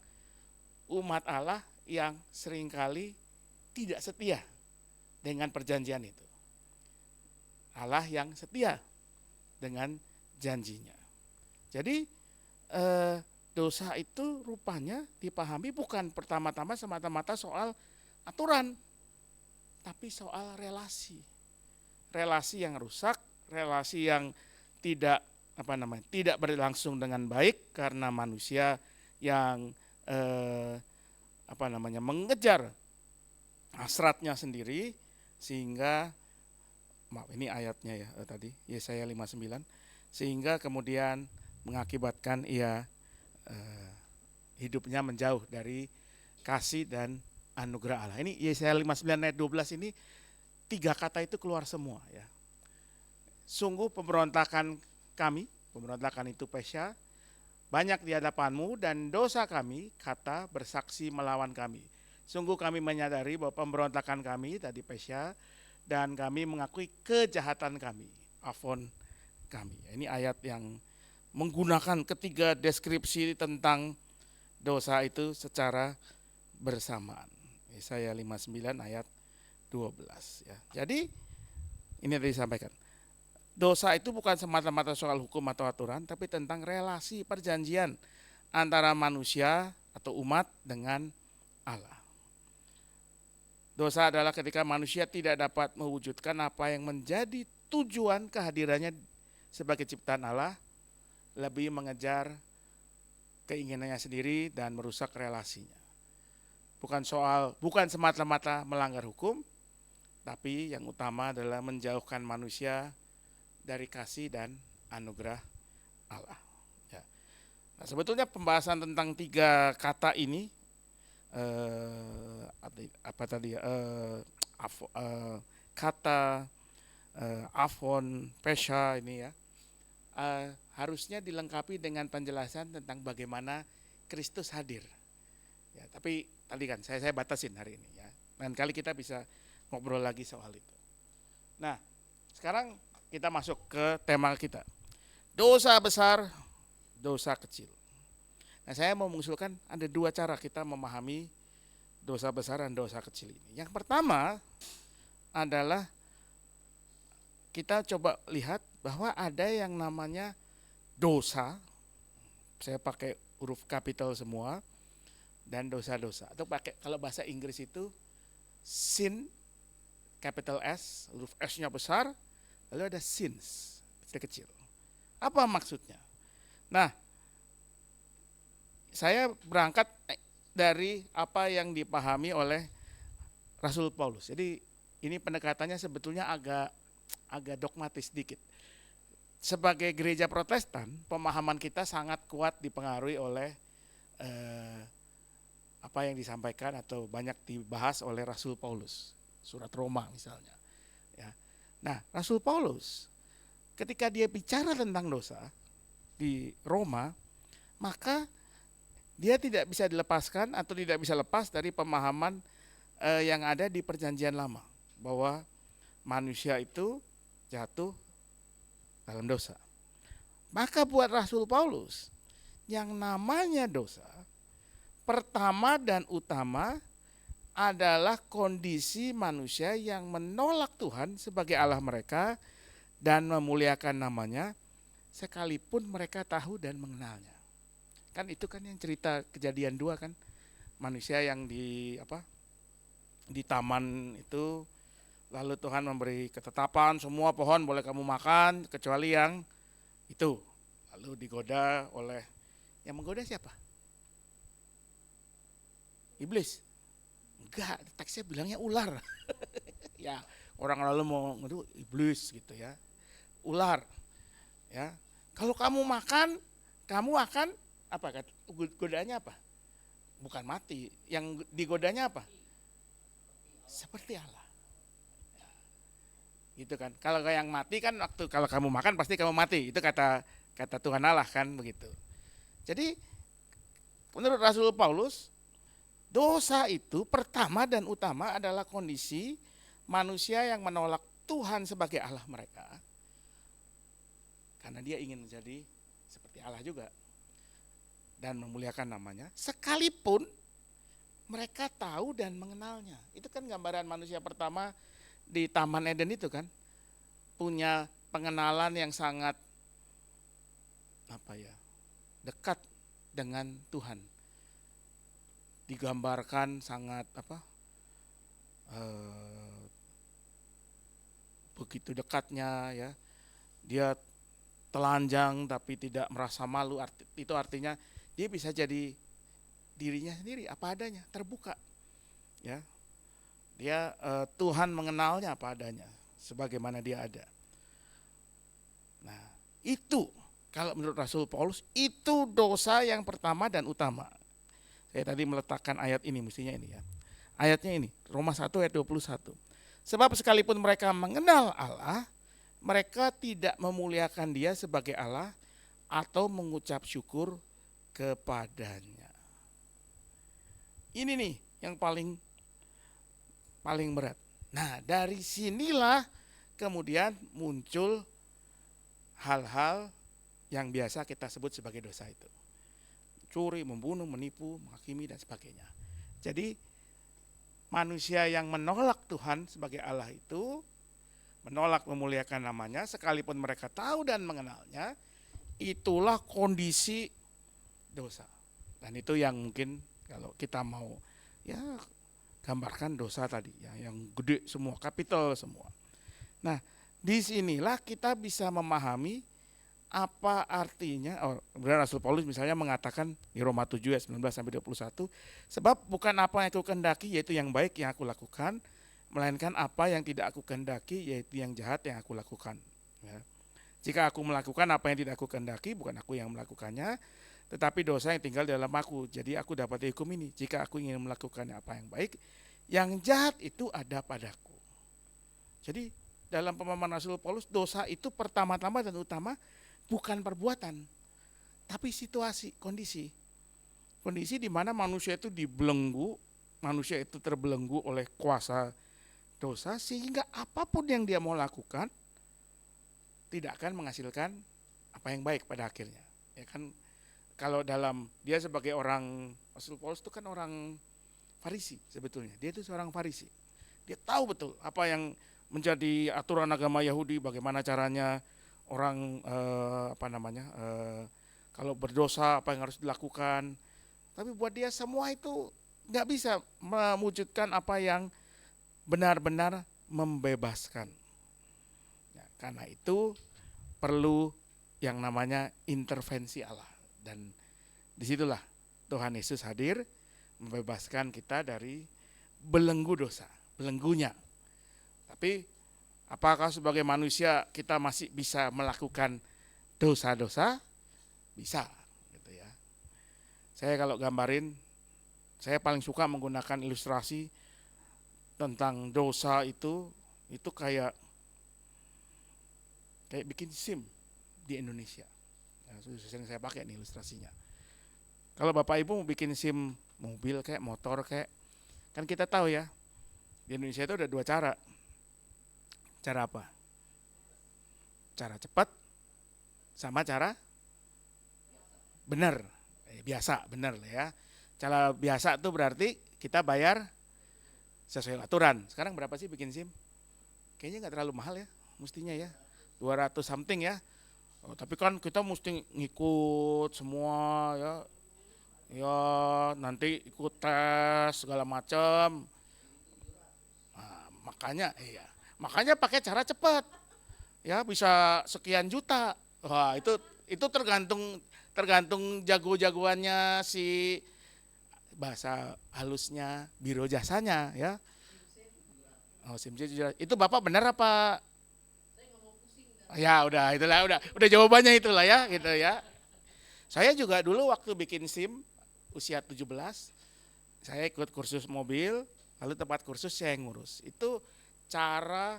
umat Allah yang seringkali tidak setia dengan perjanjian itu. Allah yang setia dengan janjinya. Jadi dosa itu rupanya dipahami bukan pertama-tama semata-mata soal aturan, tapi soal relasi. Relasi yang rusak, relasi yang tidak tidak berlangsung dengan baik karena manusia yang mengejar hasratnya sendiri, sehingga ini ayatnya ya tadi Yesaya 59, sehingga kemudian mengakibatkan ia hidupnya menjauh dari kasih dan anugerah Allah. Ini Yesaya 59 ayat 12 ini, tiga kata itu keluar semua ya. Sungguh pemberontakan kami, pemberontakan itu pesha, banyak di hadapanmu, dan dosa kami, kata, bersaksi melawan kami. Sungguh kami menyadari bahwa pemberontakan kami, tadi pesha, dan kami mengakui kejahatan kami, afon kami. Ini ayat yang menggunakan ketiga deskripsi tentang dosa itu secara bersamaan. Yesaya 59 ayat 12 ya. Jadi ini tadi disampaikan. Dosa itu bukan semata-mata soal hukum atau aturan, tapi tentang relasi perjanjian antara manusia atau umat dengan Allah. Dosa adalah ketika manusia tidak dapat mewujudkan apa yang menjadi tujuan kehadirannya sebagai ciptaan Allah, lebih mengejar keinginannya sendiri dan merusak relasinya. Bukan semata-mata melanggar hukum, tapi yang utama adalah menjauhkan manusia dari kasih dan anugerah Allah. Ya. Nah, sebetulnya pembahasan tentang tiga kata ini, kata afon, pesha ini ya, harusnya dilengkapi dengan penjelasan tentang bagaimana Kristus hadir. Ya, tapi tadi kan saya batasin hari ini ya. Lain kali kita bisa ngobrol lagi soal itu. Nah, sekarang kita masuk ke tema kita. Dosa besar, dosa kecil. Nah, saya mau mengusulkan ada dua cara kita memahami dosa besar dan dosa kecil ini. Yang pertama adalah kita coba lihat bahwa ada yang namanya dosa, saya pakai huruf kapital semua, dan dosa-dosa. Atau pakai kalau bahasa Inggris itu sin, capital S, huruf S-nya besar, lalu ada sins, kecil-kecil. Apa maksudnya? Nah, saya berangkat dari apa yang dipahami oleh Rasul Paulus. Jadi ini pendekatannya sebetulnya agak dogmatis sedikit. Sebagai gereja Protestan, pemahaman kita sangat kuat dipengaruhi oleh apa yang disampaikan atau banyak dibahas oleh Rasul Paulus, surat Roma misalnya. Ya. Nah, Rasul Paulus ketika dia bicara tentang dosa di Roma, maka dia tidak bisa dilepaskan atau tidak bisa lepas dari pemahaman yang ada di Perjanjian Lama, bahwa manusia itu jatuh dalam dosa. Maka buat Rasul Paulus, yang namanya dosa pertama dan utama adalah kondisi manusia yang menolak Tuhan sebagai Allah mereka dan memuliakan namanya sekalipun mereka tahu dan mengenalnya. Kan itu kan yang cerita Kejadian 2 kan, manusia yang di taman itu, lalu Tuhan memberi ketetapan semua pohon boleh kamu makan kecuali yang itu. Lalu digoda oleh, yang menggoda siapa? Iblis? Enggak, teksnya bilangnya ular. Ya, orang lalu mau ngadu iblis gitu ya. Ular. Ya. Kalau kamu makan, kamu akan apa? Godaannya apa? Bukan mati. Yang digodanya apa? Seperti Allah. Ya. Gitu kan. Kalau yang mati kan waktu kalau kamu makan pasti kamu mati. Itu kata Tuhan Allah kan begitu. Jadi menurut Rasul Paulus, dosa itu pertama dan utama adalah kondisi manusia yang menolak Tuhan sebagai Allah mereka. Karena dia ingin menjadi seperti Allah juga dan memuliakan namanya, sekalipun mereka tahu dan mengenalnya. Itu kan gambaran manusia pertama di Taman Eden itu kan, punya pengenalan yang sangat dekat dengan Tuhan. Digambarkan sangat begitu dekatnya ya. Dia telanjang tapi tidak merasa malu. Itu artinya dia bisa jadi dirinya sendiri apa adanya, terbuka. Ya. Dia Tuhan mengenalnya apa adanya, sebagaimana dia ada. Nah, itu kalau menurut Rasul Paulus itu dosa yang pertama dan utama. Saya tadi meletakkan ayat ini, mestinya ini ya. Ayatnya ini, Roma 1 ayat 21. Sebab sekalipun mereka mengenal Allah, mereka tidak memuliakan Dia sebagai Allah atau mengucap syukur kepadanya. Ini nih yang paling berat. Nah, dari sinilah kemudian muncul hal-hal yang biasa kita sebut sebagai dosa itu. Curi, membunuh, menipu, menghakimi dan sebagainya. Jadi manusia yang menolak Tuhan sebagai Allah itu, menolak memuliakan namanya, sekalipun mereka tahu dan mengenalnya, itulah kondisi dosa. Dan itu yang mungkin kalau kita mau ya gambarkan dosa tadi ya, yang gede semua, kapital semua. Nah, disinilah kita bisa memahami apa artinya, kemudian Rasul Paulus misalnya mengatakan di Roma 7 ayat 19-21, sebab bukan apa yang aku kehendaki yaitu yang baik yang aku lakukan, melainkan apa yang tidak aku kehendaki yaitu yang jahat yang aku lakukan. Ya. Jika aku melakukan apa yang tidak aku kehendaki, bukan aku yang melakukannya, tetapi dosa yang tinggal dalam aku. Jadi aku dapat dihukum ini. Jika aku ingin melakukan apa yang baik, yang jahat itu ada padaku. Jadi dalam pemahaman Rasul Paulus, dosa itu pertama-tama dan utama bukan perbuatan, tapi situasi, kondisi. Kondisi di mana manusia itu dibelenggu, manusia itu terbelenggu oleh kuasa dosa, sehingga apapun yang dia mau lakukan tidak akan menghasilkan apa yang baik pada akhirnya. Ya kan, kalau dia sebagai orang, Rasul Paulus itu kan orang Farisi sebetulnya. Dia itu seorang Farisi. Dia tahu betul apa yang menjadi aturan agama Yahudi, bagaimana caranya orang kalau berdosa apa yang harus dilakukan. Tapi buat dia semua itu nggak bisa mewujudkan apa yang benar-benar membebaskan. Ya, karena itu perlu yang namanya intervensi Allah. Dan disitulah Tuhan Yesus hadir membebaskan kita dari belenggu dosa, belenggunya. Tapi apakah sebagai manusia kita masih bisa melakukan dosa-dosa? Bisa, gitu ya. Saya kalau gambarin, saya paling suka menggunakan ilustrasi tentang dosa itu kayak bikin SIM di Indonesia. Sering saya pakai nih ilustrasinya. Kalau Bapak Ibu mau bikin SIM mobil kayak motor kayak, kan kita tahu ya, di Indonesia itu ada dua cara. Cara apa? Cara cepat sama cara benar. Biasa, benar lah ya. Cara biasa itu berarti kita bayar sesuai aturan. Sekarang berapa sih bikin SIM? Kayaknya nggak terlalu mahal ya, mestinya ya. 200 something ya. Oh, tapi kan kita mesti ngikut semua ya. Ya, nanti ikut tes segala macam. Nah, makanya pakai cara cepat. Ya, bisa sekian juta. Wah, itu tergantung jago-jagoannya si, bahasa halusnya, biro jasanya ya. Oh, SIM itu Bapak benar apa? Ya udah, itulah udah jawabannya itulah ya, gitu ya. Saya juga dulu waktu bikin SIM usia 17, saya ikut kursus mobil, lalu tempat kursus saya ngurus. Itu cara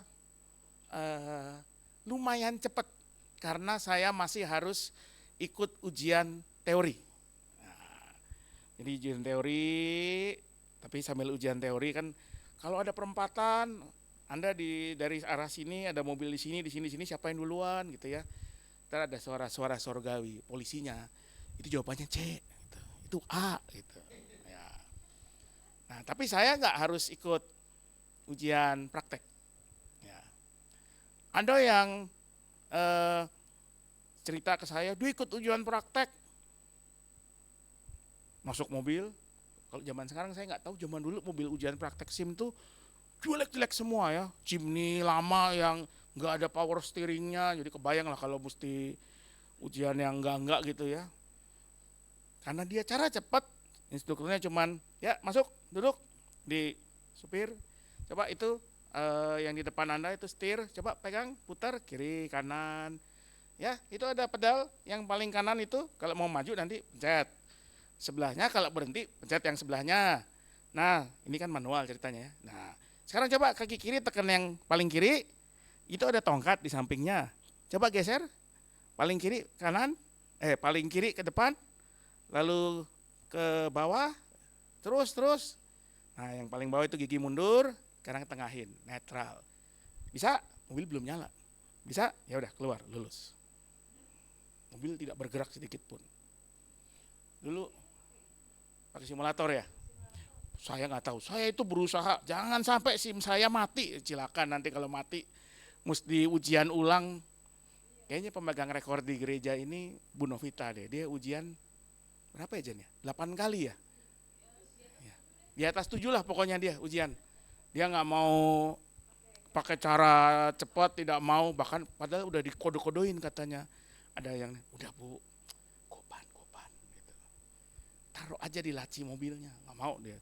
lumayan cepat karena saya masih harus ikut ujian teori. Nah, jadi ujian teori, tapi sambil ujian teori kan kalau ada perempatan, Anda dari arah sini ada mobil di sini siapa yang duluan gitu ya. Ntar ada suara sorgawi polisinya, itu jawabannya C, gitu. Itu A gitu. Ya. Nah tapi saya nggak harus ikut ujian praktek. Ya. Ada yang cerita ke saya, dia ikut ujian praktek, masuk mobil. Kalau zaman sekarang saya nggak tahu, zaman dulu mobil ujian praktek SIM tuh jelek-jelek semua ya, chimney lama yang nggak ada power steeringnya, jadi kebayang lah kalau mesti ujian yang enggak gitu ya. Karena dia cara cepat, instrukturnya cuman ya masuk, duduk di supir, coba itu yang di depan Anda itu setir, coba pegang, putar kiri kanan, ya itu ada pedal yang paling kanan itu kalau mau maju nanti pencet, sebelahnya kalau berhenti pencet yang sebelahnya. Nah ini kan manual ceritanya ya. Nah sekarang coba kaki kiri tekan yang paling kiri, itu ada tongkat di sampingnya. Coba geser, paling kiri kanan, paling kiri ke depan, lalu ke bawah, terus. Nah yang paling bawah itu gigi mundur, sekarang tengahin, netral. Bisa? Mobil belum nyala. Bisa? Ya udah keluar, lulus. Mobil tidak bergerak sedikit pun. Dulu pakai simulator ya. Saya nggak tahu, saya itu berusaha jangan sampai SIM saya mati, silakan nanti kalau mati mesti ujian ulang. Kayaknya pemegang rekor di gereja ini Bu Novita deh, dia ujian berapa ya Jen ya? 8 kali ya? Di atas 7 lah pokoknya dia ujian. Dia nggak mau pakai cara cepat, tidak mau, bahkan padahal udah dikode-kodoin katanya. Ada yang udah Bu, kopan gitu. Taruh aja di laci mobilnya, nggak mau dia.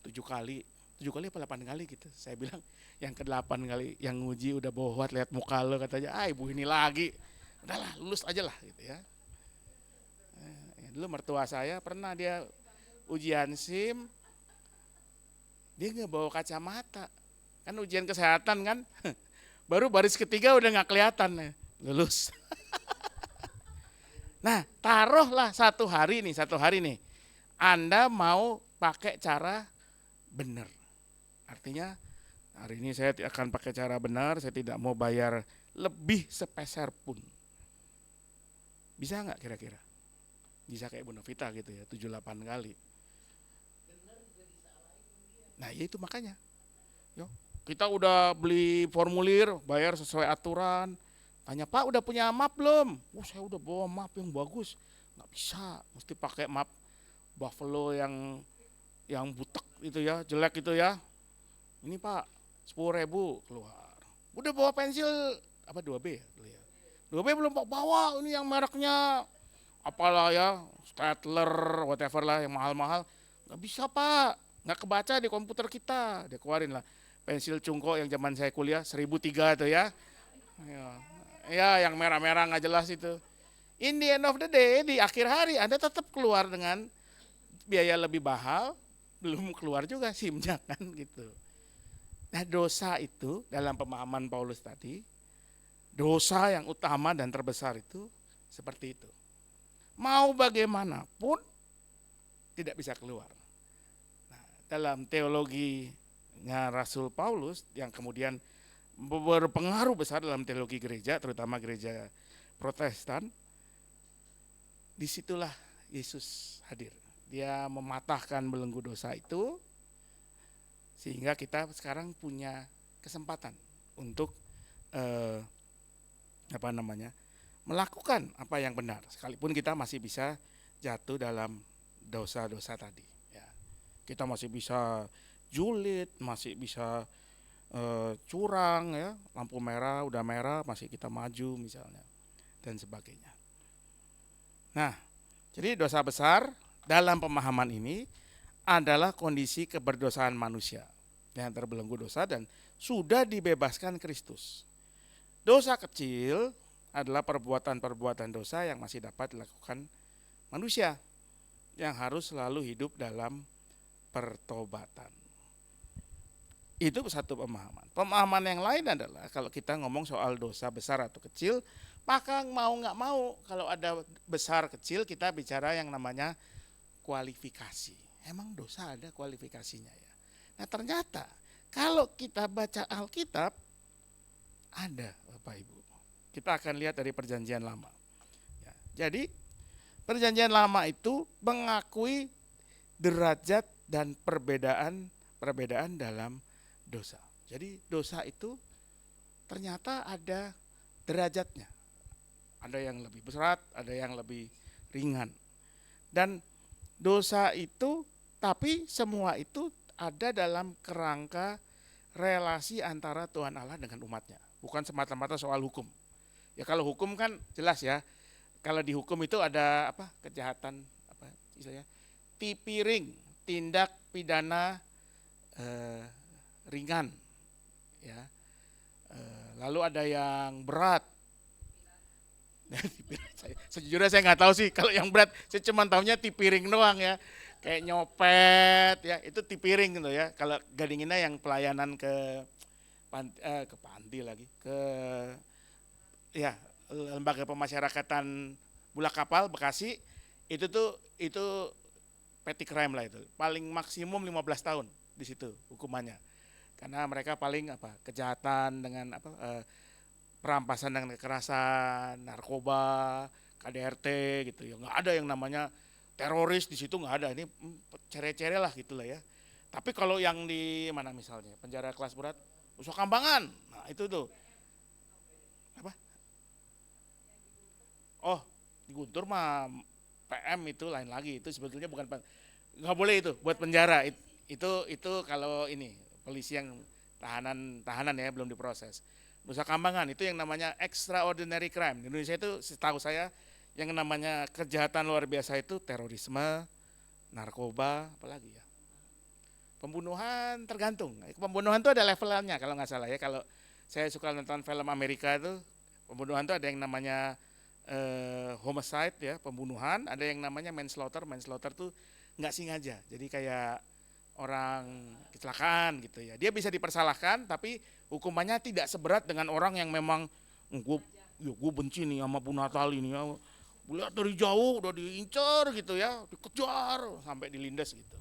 7 kali apa 8 kali gitu. Saya bilang yang ke-8 kali yang nguji udah bohwat lihat muka lo katanya, ibu ini lagi. Udahlah lulus aja lah gitu ya. Dulu mertua saya pernah dia ujian SIM, dia nggak bawa kacamata. Kan ujian kesehatan kan, baru baris ketiga udah nggak kelihatan, lulus. Nah taruhlah satu hari nih, Anda mau pakai cara benar. Artinya hari ini saya akan pakai cara benar, saya tidak mau bayar lebih sepeser pun. Bisa nggak kira-kira? Bisa kayak Bu Novita gitu ya, 7-8 kali. Nah ya itu makanya. Yo, kita udah beli formulir, bayar sesuai aturan. Tanya, Pak udah punya map belum? Saya udah bawa map yang bagus. Nggak bisa, mesti pakai map Buffalo yang butek itu ya, jelek itu ya. Ini Pak, 10.000 keluar. Udah bawa pensil apa 2B ya? 2B belum bawa, ini yang mereknya apalah ya, Staedtler, whatever lah yang mahal-mahal. Nggak bisa Pak, nggak kebaca di komputer kita. Dia keluarin lah pensil cungko yang zaman saya kuliah 1.003 tuh ya. Ya yang merah-merah nggak jelas itu. In the end of the day, di akhir hari Anda tetap keluar dengan biaya lebih mahal, belum keluar juga SIM-nya kan gitu. Nah dosa itu dalam pemahaman Paulus tadi, dosa yang utama dan terbesar itu seperti itu. Mau bagaimanapun tidak bisa keluar. Nah, dalam teologinya Rasul Paulus yang kemudian berpengaruh besar dalam teologi gereja, terutama gereja Protestan, disitulah Yesus hadir. Dia mematahkan belenggu dosa itu, sehingga kita sekarang punya kesempatan untuk melakukan apa yang benar, sekalipun kita masih bisa jatuh dalam dosa-dosa tadi. Ya. Kita masih bisa julid, masih bisa curang, ya, lampu merah, udah merah, masih kita maju misalnya, dan sebagainya. Nah, jadi dosa besar dalam pemahaman ini adalah kondisi keberdosaan manusia yang terbelenggu dosa dan sudah dibebaskan Kristus. Dosa kecil adalah perbuatan-perbuatan dosa yang masih dapat dilakukan manusia yang harus selalu hidup dalam pertobatan. Itu satu pemahaman. Pemahaman yang lain adalah kalau kita ngomong soal dosa besar atau kecil, maka mau nggak mau kalau ada besar kecil kita bicara yang namanya kualifikasi. Emang dosa ada kualifikasinya ya. Nah ternyata kalau kita baca Alkitab ada Bapak Ibu. Kita akan lihat dari Perjanjian Lama. Ya, jadi Perjanjian Lama itu mengakui derajat dan perbedaan dalam dosa. Jadi dosa itu ternyata ada derajatnya. Ada yang lebih berat, ada yang lebih ringan. Dan dosa itu, tapi semua itu ada dalam kerangka relasi antara Tuhan Allah dengan umatnya. Bukan semata-mata soal hukum. Ya kalau hukum kan jelas ya. Kalau di hukum itu ada apa? Kejahatan apa istilahnya? Tipiring, tindak pidana ringan. Ya. Lalu ada yang berat. Sejujurnya saya nggak tahu sih kalau yang berat. Saya cuma tahunya tipiring doang ya. Kayak nyopet ya, itu tipiring gitu ya. Kalau gadinginnya yang pelayanan ke panti lagi, ke ya lembaga pemasyarakatan Bulak Kapal Bekasi, itu petty crime lah itu. Paling maksimum 15 tahun di situ hukumannya. Karena mereka paling kejahatan dengan perampasan dengan kekerasan, narkoba, KDRT gitu ya. Nggak ada yang namanya teroris di situ, nggak ada. Ini cere-cere lah gitulah ya. Tapi kalau yang di mana misalnya penjara kelas berat, Nusa Kambangan, nah itu tuh apa? Oh di Guntur mah PM itu lain lagi, itu sebetulnya bukan nggak boleh itu buat penjara. Itu kalau ini polisi yang tahanan ya belum diproses. Nusa Kambangan itu yang namanya extraordinary crime. Di Indonesia itu setahu saya yang namanya kejahatan luar biasa itu terorisme, narkoba, apalagi ya. Pembunuhan tergantung. Pembunuhan itu ada levelnya kalau nggak salah ya. Kalau saya suka nonton film Amerika itu, pembunuhan itu ada yang namanya homicide ya, pembunuhan. Ada yang namanya manslaughter. Manslaughter tuh nggak sengaja. Jadi kayak orang kecelakaan gitu ya. Dia bisa dipersalahkan tapi hukumannya tidak seberat dengan orang yang memang gue benci nih sama Bu Natali nih ya. Lihat dari jauh udah diincar gitu ya, dikejar sampai dilindas gitu.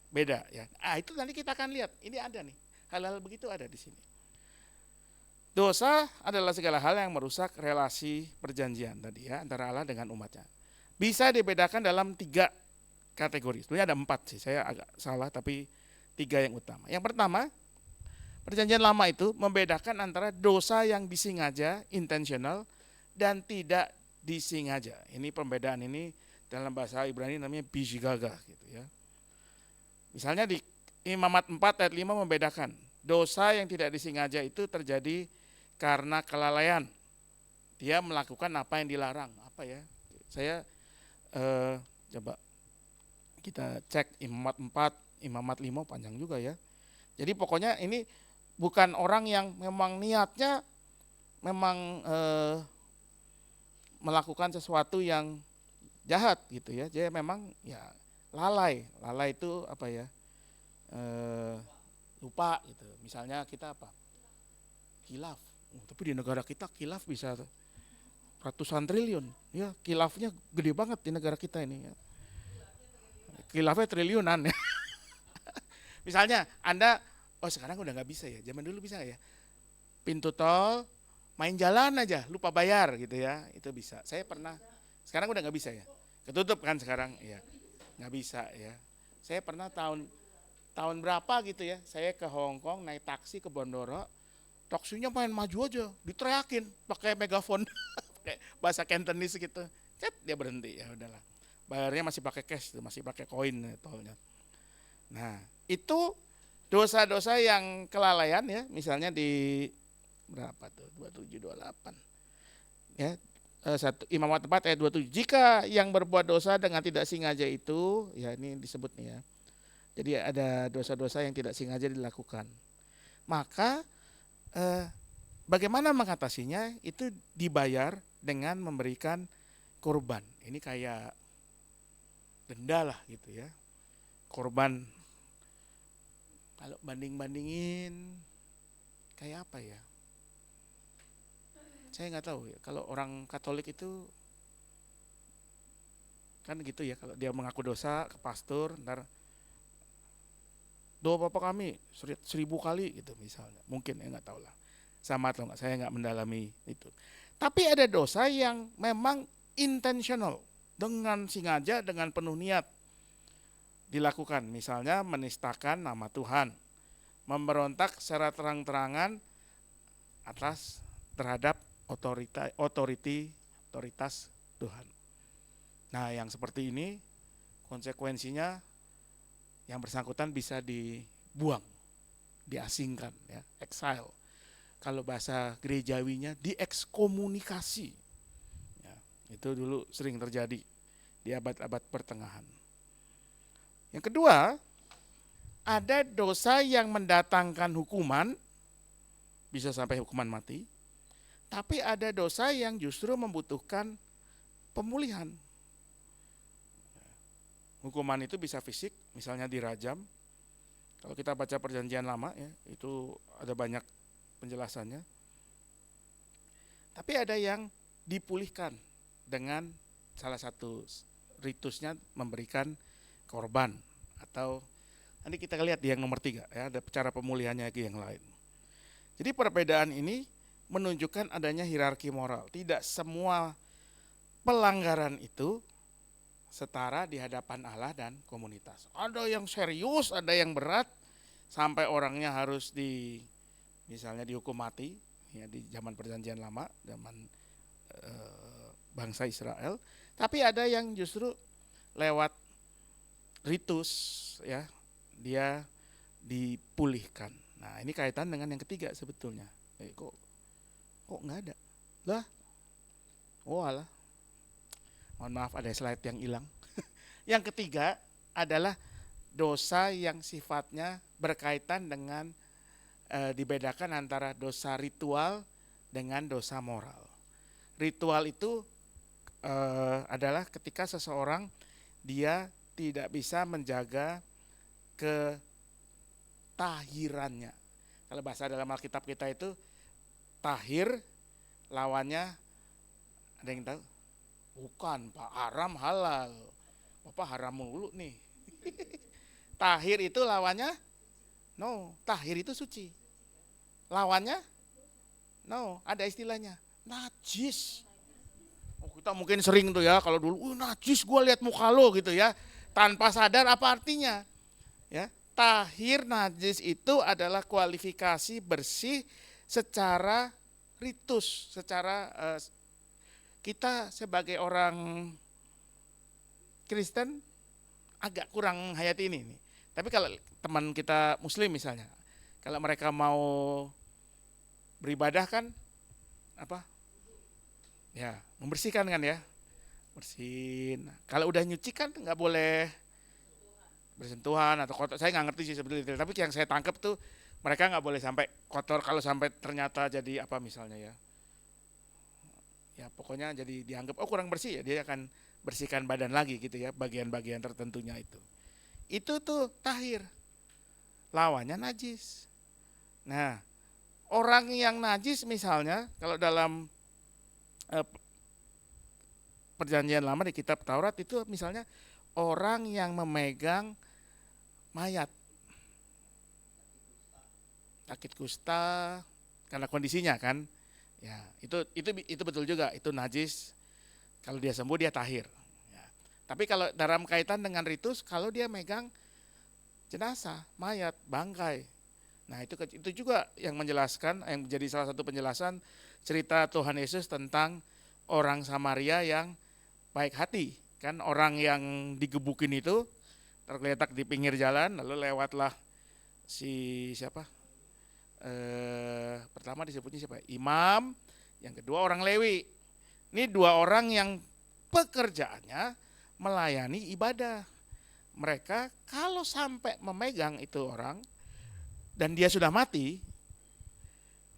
Beda ya. Itu nanti kita akan lihat. Ini ada nih. Hal-hal begitu ada di sini. Dosa adalah segala hal yang merusak relasi perjanjian tadi ya antara Allah dengan umatnya. bisa dibedakan dalam 3 kategori. Sebenarnya ada 4 sih, saya agak salah tapi 3 yang utama. Yang pertama, Perjanjian Lama itu membedakan antara dosa yang disengaja, intentional, dan tidak disengaja. Ini pembedaan ini dalam bahasa Ibrani namanya bijigaga gitu ya. Misalnya di Imamat 4 ayat 5 membedakan dosa yang tidak disengaja itu terjadi karena kelalaian. Dia melakukan apa yang dilarang. Apa ya? Saya coba kita cek Imamat 4, Imamat 5 panjang juga ya. Jadi pokoknya ini bukan orang yang memang niatnya memang melakukan sesuatu yang jahat gitu ya. Dia memang ya lalai. Lalai itu apa ya? Lupa gitu. Misalnya kita apa? Khilaf. Tapi di negara kita khilaf bisa ratusan triliun. Ya, khilafnya gede banget di negara kita ini ya. Khilafnya triliunan ya. Misalnya Anda, sekarang udah nggak bisa ya, zaman dulu bisa nggak ya? Pintu tol, main jalan aja, lupa bayar gitu ya, itu bisa. Saya pernah, sekarang udah nggak bisa ya, ketutup kan sekarang, ya nggak bisa ya. Saya pernah tahun berapa gitu ya, saya ke Hong Kong naik taksi ke Bondoro, taksinya main maju aja, diteriakin pakai megafon, pakai bahasa Cantonese gitu, cet dia berhenti ya udahlah. Bayarnya masih pakai cash, masih pakai koin tolnya. Nah, itu dosa-dosa yang kelalaian ya, misalnya di berapa tuh? 2728. Ya, Imamat 4 ayat 27. Jika yang berbuat dosa dengan tidak sengaja itu, ya ini disebut nih ya. Jadi ada dosa-dosa yang tidak sengaja dilakukan. Maka bagaimana mengatasinya? Itu dibayar dengan memberikan korban. Ini kayak denda lah gitu ya. Korban kalau banding-bandingin kayak apa ya? Saya nggak tahu ya. Kalau orang Katolik itu kan gitu ya. Kalau dia mengaku dosa ke pastor, ntar doa Bapa kami 1000 kali gitu misalnya. Mungkin ya nggak tahu lah. Sama atau nggak? Saya nggak mendalami itu. Tapi ada dosa yang memang intentional, dengan sengaja, dengan penuh niat dilakukan. Misalnya menistakan nama Tuhan, memberontak secara terang-terangan terhadap otoritas Tuhan. Nah, yang seperti ini konsekuensinya yang bersangkutan bisa dibuang, diasingkan, ya, exile. Kalau bahasa gerejawinya diekskomunikasi. Ya, itu dulu sering terjadi di abad-abad pertengahan. Yang kedua, ada dosa yang mendatangkan hukuman, bisa sampai hukuman mati, tapi ada dosa yang justru membutuhkan pemulihan. Hukuman itu bisa fisik, misalnya dirajam. Kalau kita baca Perjanjian Lama ya, itu ada banyak penjelasannya. Tapi ada yang dipulihkan dengan salah satu ritusnya memberikan korban, atau nanti kita lihat di yang nomor 3 ya, ada cara pemulihannya lagi yang lain. Jadi perbedaan ini menunjukkan adanya hierarki moral. Tidak semua pelanggaran itu setara di hadapan Allah dan komunitas. Ada yang serius, ada yang berat, sampai orangnya harus misalnya dihukum mati ya, di zaman Perjanjian Lama, zaman bangsa Israel. Tapi ada yang justru lewat ritus ya, dia dipulihkan. Nah, ini kaitan dengan yang ketiga sebetulnya. Kok nggak ada? Lah, alah. Mohon maaf, ada slide yang hilang. Yang ketiga adalah dosa yang sifatnya berkaitan dengan dibedakan antara dosa ritual dengan dosa moral. Ritual itu adalah ketika seseorang dia tidak bisa menjaga ketahirannya. Kalau bahasa dalam Alkitab kita itu tahir lawannya, ada yang tahu? Bukan Pak, haram halal. Bapak haram mulu nih. Tahir itu lawannya? No, tahir itu suci. Lawannya? No, ada istilahnya najis. Kita mungkin sering tuh ya kalau dulu, najis gue lihat muka lo gitu ya, tanpa sadar apa artinya. Ya, tahir najis itu adalah kualifikasi bersih secara ritus, secara kita sebagai orang Kristen agak kurang hayati ini nih. Tapi kalau teman kita Muslim misalnya, kalau mereka mau beribadah kan apa? Ya, membersihkan kan ya, bersihin. Kalau udah nyuci kan nggak boleh bersentuhan atau kotor. Saya nggak ngerti sih sebetulnya, tapi yang saya tangkap tuh mereka nggak boleh sampai kotor. Kalau sampai ternyata jadi apa misalnya ya, ya pokoknya jadi dianggap kurang bersih ya, dia akan bersihkan badan lagi gitu ya, bagian-bagian tertentunya itu. Itu tuh tahir, lawannya najis. Nah, orang yang najis misalnya kalau dalam perjanjian lama di kitab Taurat itu misalnya orang yang memegang mayat, sakit kusta karena kondisinya kan, ya itu betul juga, itu najis. Kalau dia sembuh dia tahir. Ya. Tapi kalau dalam kaitan dengan ritus, kalau dia megang jenazah, mayat, bangkai, nah itu juga yang menjelaskan, yang menjadi salah satu penjelasan cerita Tuhan Yesus tentang orang Samaria yang baik hati. Kan orang yang digebukin itu tergeletak di pinggir jalan, lalu lewatlah si siapa? Pertama disebutnya siapa? Imam, yang kedua orang Lewi. Ini dua orang yang pekerjaannya melayani ibadah. Mereka kalau sampai memegang itu orang dan dia sudah mati,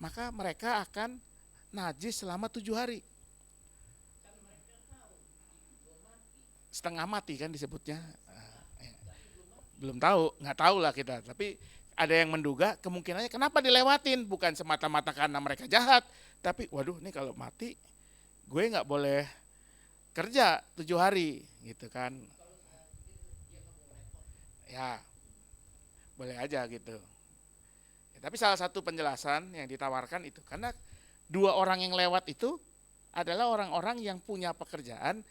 maka mereka akan najis selama 7 hari. Setengah mati kan disebutnya. Belum tahu, nggak tahu lah kita. Tapi ada yang menduga kemungkinannya kenapa dilewatin, bukan semata-mata karena mereka jahat, tapi waduh nih kalau mati gue nggak boleh kerja 7 hari gitu kan. Ya boleh aja gitu ya, tapi salah satu penjelasan yang ditawarkan itu karena dua orang yang lewat itu adalah orang-orang yang punya pekerjaan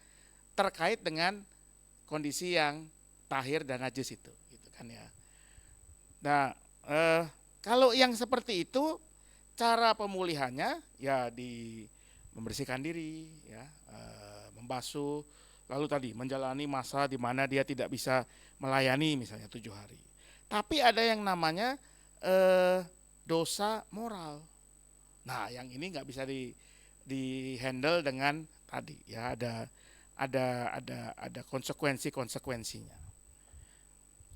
terkait dengan kondisi yang tahir dan najis itu gitu kan ya. Nah kalau yang seperti itu cara pemulihannya ya di membersihkan diri ya, membasuh, lalu tadi menjalani masa di mana dia tidak bisa melayani misalnya 7 hari. Tapi ada yang namanya dosa moral. Nah, yang ini nggak bisa di handle dengan tadi ya, ada konsekuensinya.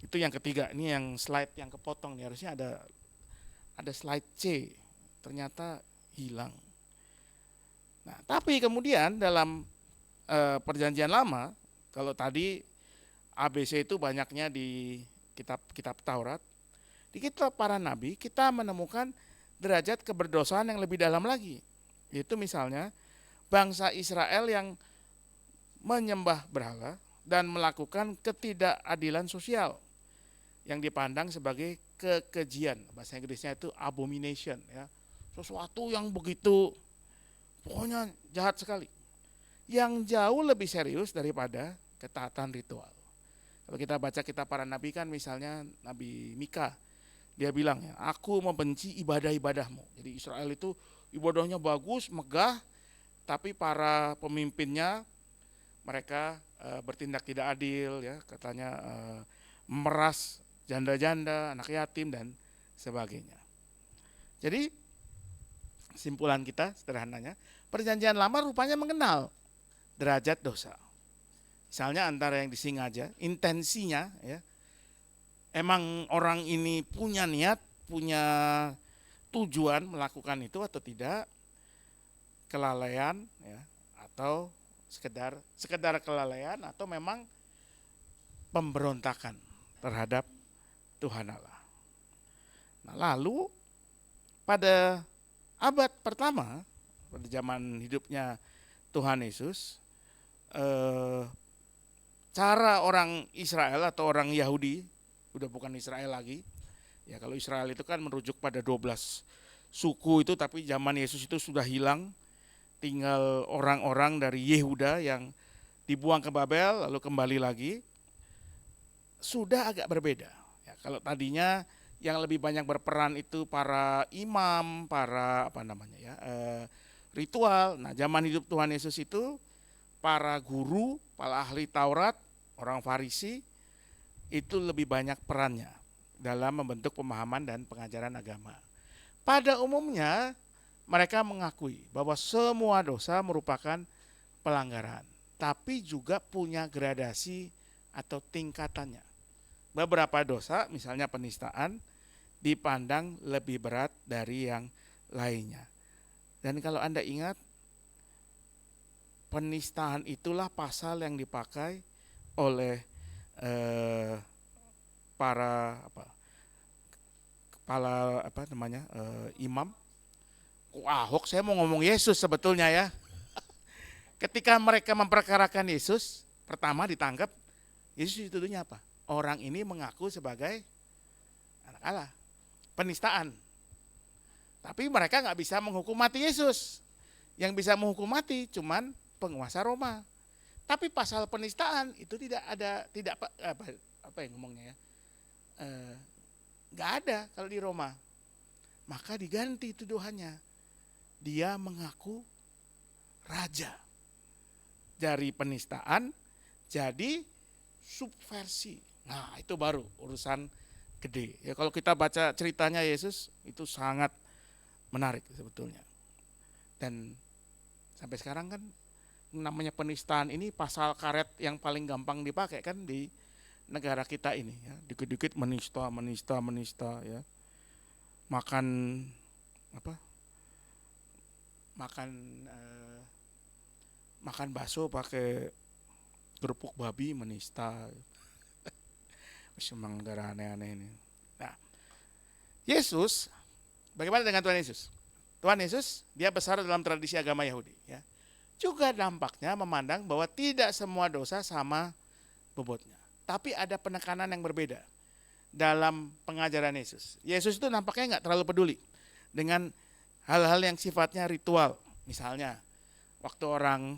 Itu yang ketiga. Ini yang slide yang kepotong nih, harusnya ada slide C, ternyata hilang. Nah, tapi kemudian dalam perjanjian lama, kalau tadi ABC itu banyaknya di kitab Taurat, di kitab para nabi kita menemukan derajat keberdosaan yang lebih dalam lagi. Yaitu misalnya bangsa Israel yang menyembah berhala dan melakukan ketidakadilan sosial yang dipandang sebagai kekejian. Bahasa Inggrisnya itu abomination ya. Sesuatu yang begitu pokoknya jahat sekali. Yang jauh lebih serius daripada ketaatan ritual. Kalau kita baca kitab para nabi kan misalnya Nabi Mika, dia bilang ya, aku membenci ibadah-ibadahmu. Jadi Israel itu ibadahnya bagus, megah, tapi para pemimpinnya mereka bertindak tidak adil ya, katanya memeras janda-janda, anak yatim dan sebagainya. Jadi simpulan kita sederhananya, perjanjian lama rupanya mengenal derajat dosa. Misalnya antara yang disengaja, intensinya ya, emang orang ini punya niat, punya tujuan melakukan itu atau tidak, kelalaian ya, atau sekedar kelalaian atau memang pemberontakan terhadap Tuhan Allah. Nah, lalu pada abad pertama, pada zaman hidupnya Tuhan Yesus, cara orang Israel atau orang Yahudi, udah bukan Israel lagi. Ya kalau Israel itu kan merujuk pada 12 suku itu, tapi zaman Yesus itu sudah hilang. tinggal orang-orang dari Yehuda yang dibuang ke Babel lalu kembali lagi, sudah agak berbeda. Ya, kalau tadinya yang lebih banyak berperan itu para imam, para ritual. Nah, zaman hidup Tuhan Yesus itu para guru, para ahli Taurat, orang Farisi itu lebih banyak perannya dalam membentuk pemahaman dan pengajaran agama. Pada umumnya mereka mengakui bahwa semua dosa merupakan pelanggaran, tapi juga punya gradasi atau tingkatannya. Beberapa dosa, misalnya penistaan, dipandang lebih berat dari yang lainnya. Dan kalau Anda ingat, penistaan itulah pasal yang dipakai oleh para kepala imam. Ahok, saya mau ngomong Yesus sebetulnya ya. Ketika mereka memperkarakan Yesus, pertama ditangkap, Yesus dituduhnya apa? Orang ini mengaku sebagai anak Allah, penistaan. Tapi mereka nggak bisa menghukum mati Yesus. Yang bisa menghukum mati cuman penguasa Roma. Tapi pasal penistaan itu tidak ada, nggak ada kalau di Roma. Maka diganti tuduhannya. Dia mengaku raja. Dari penistaan jadi subversi. Nah, itu baru urusan gede. Ya, kalau kita baca ceritanya Yesus itu sangat menarik sebetulnya. Dan sampai sekarang kan namanya penistaan ini pasal karet yang paling gampang dipakai kan di negara kita ini ya. Dikit-dikit menista ya. Makan bakso pakai kerupuk babi menista. Memang negara aneh-aneh ini. Nah, Yesus, bagaimana dengan Tuhan Yesus? Tuhan Yesus dia besar dalam tradisi agama Yahudi ya. Juga dampaknya memandang bahwa tidak semua dosa sama bobotnya. Tapi ada penekanan yang berbeda dalam pengajaran Yesus. Yesus itu nampaknya nggak terlalu peduli dengan hal-hal yang sifatnya ritual. Misalnya waktu orang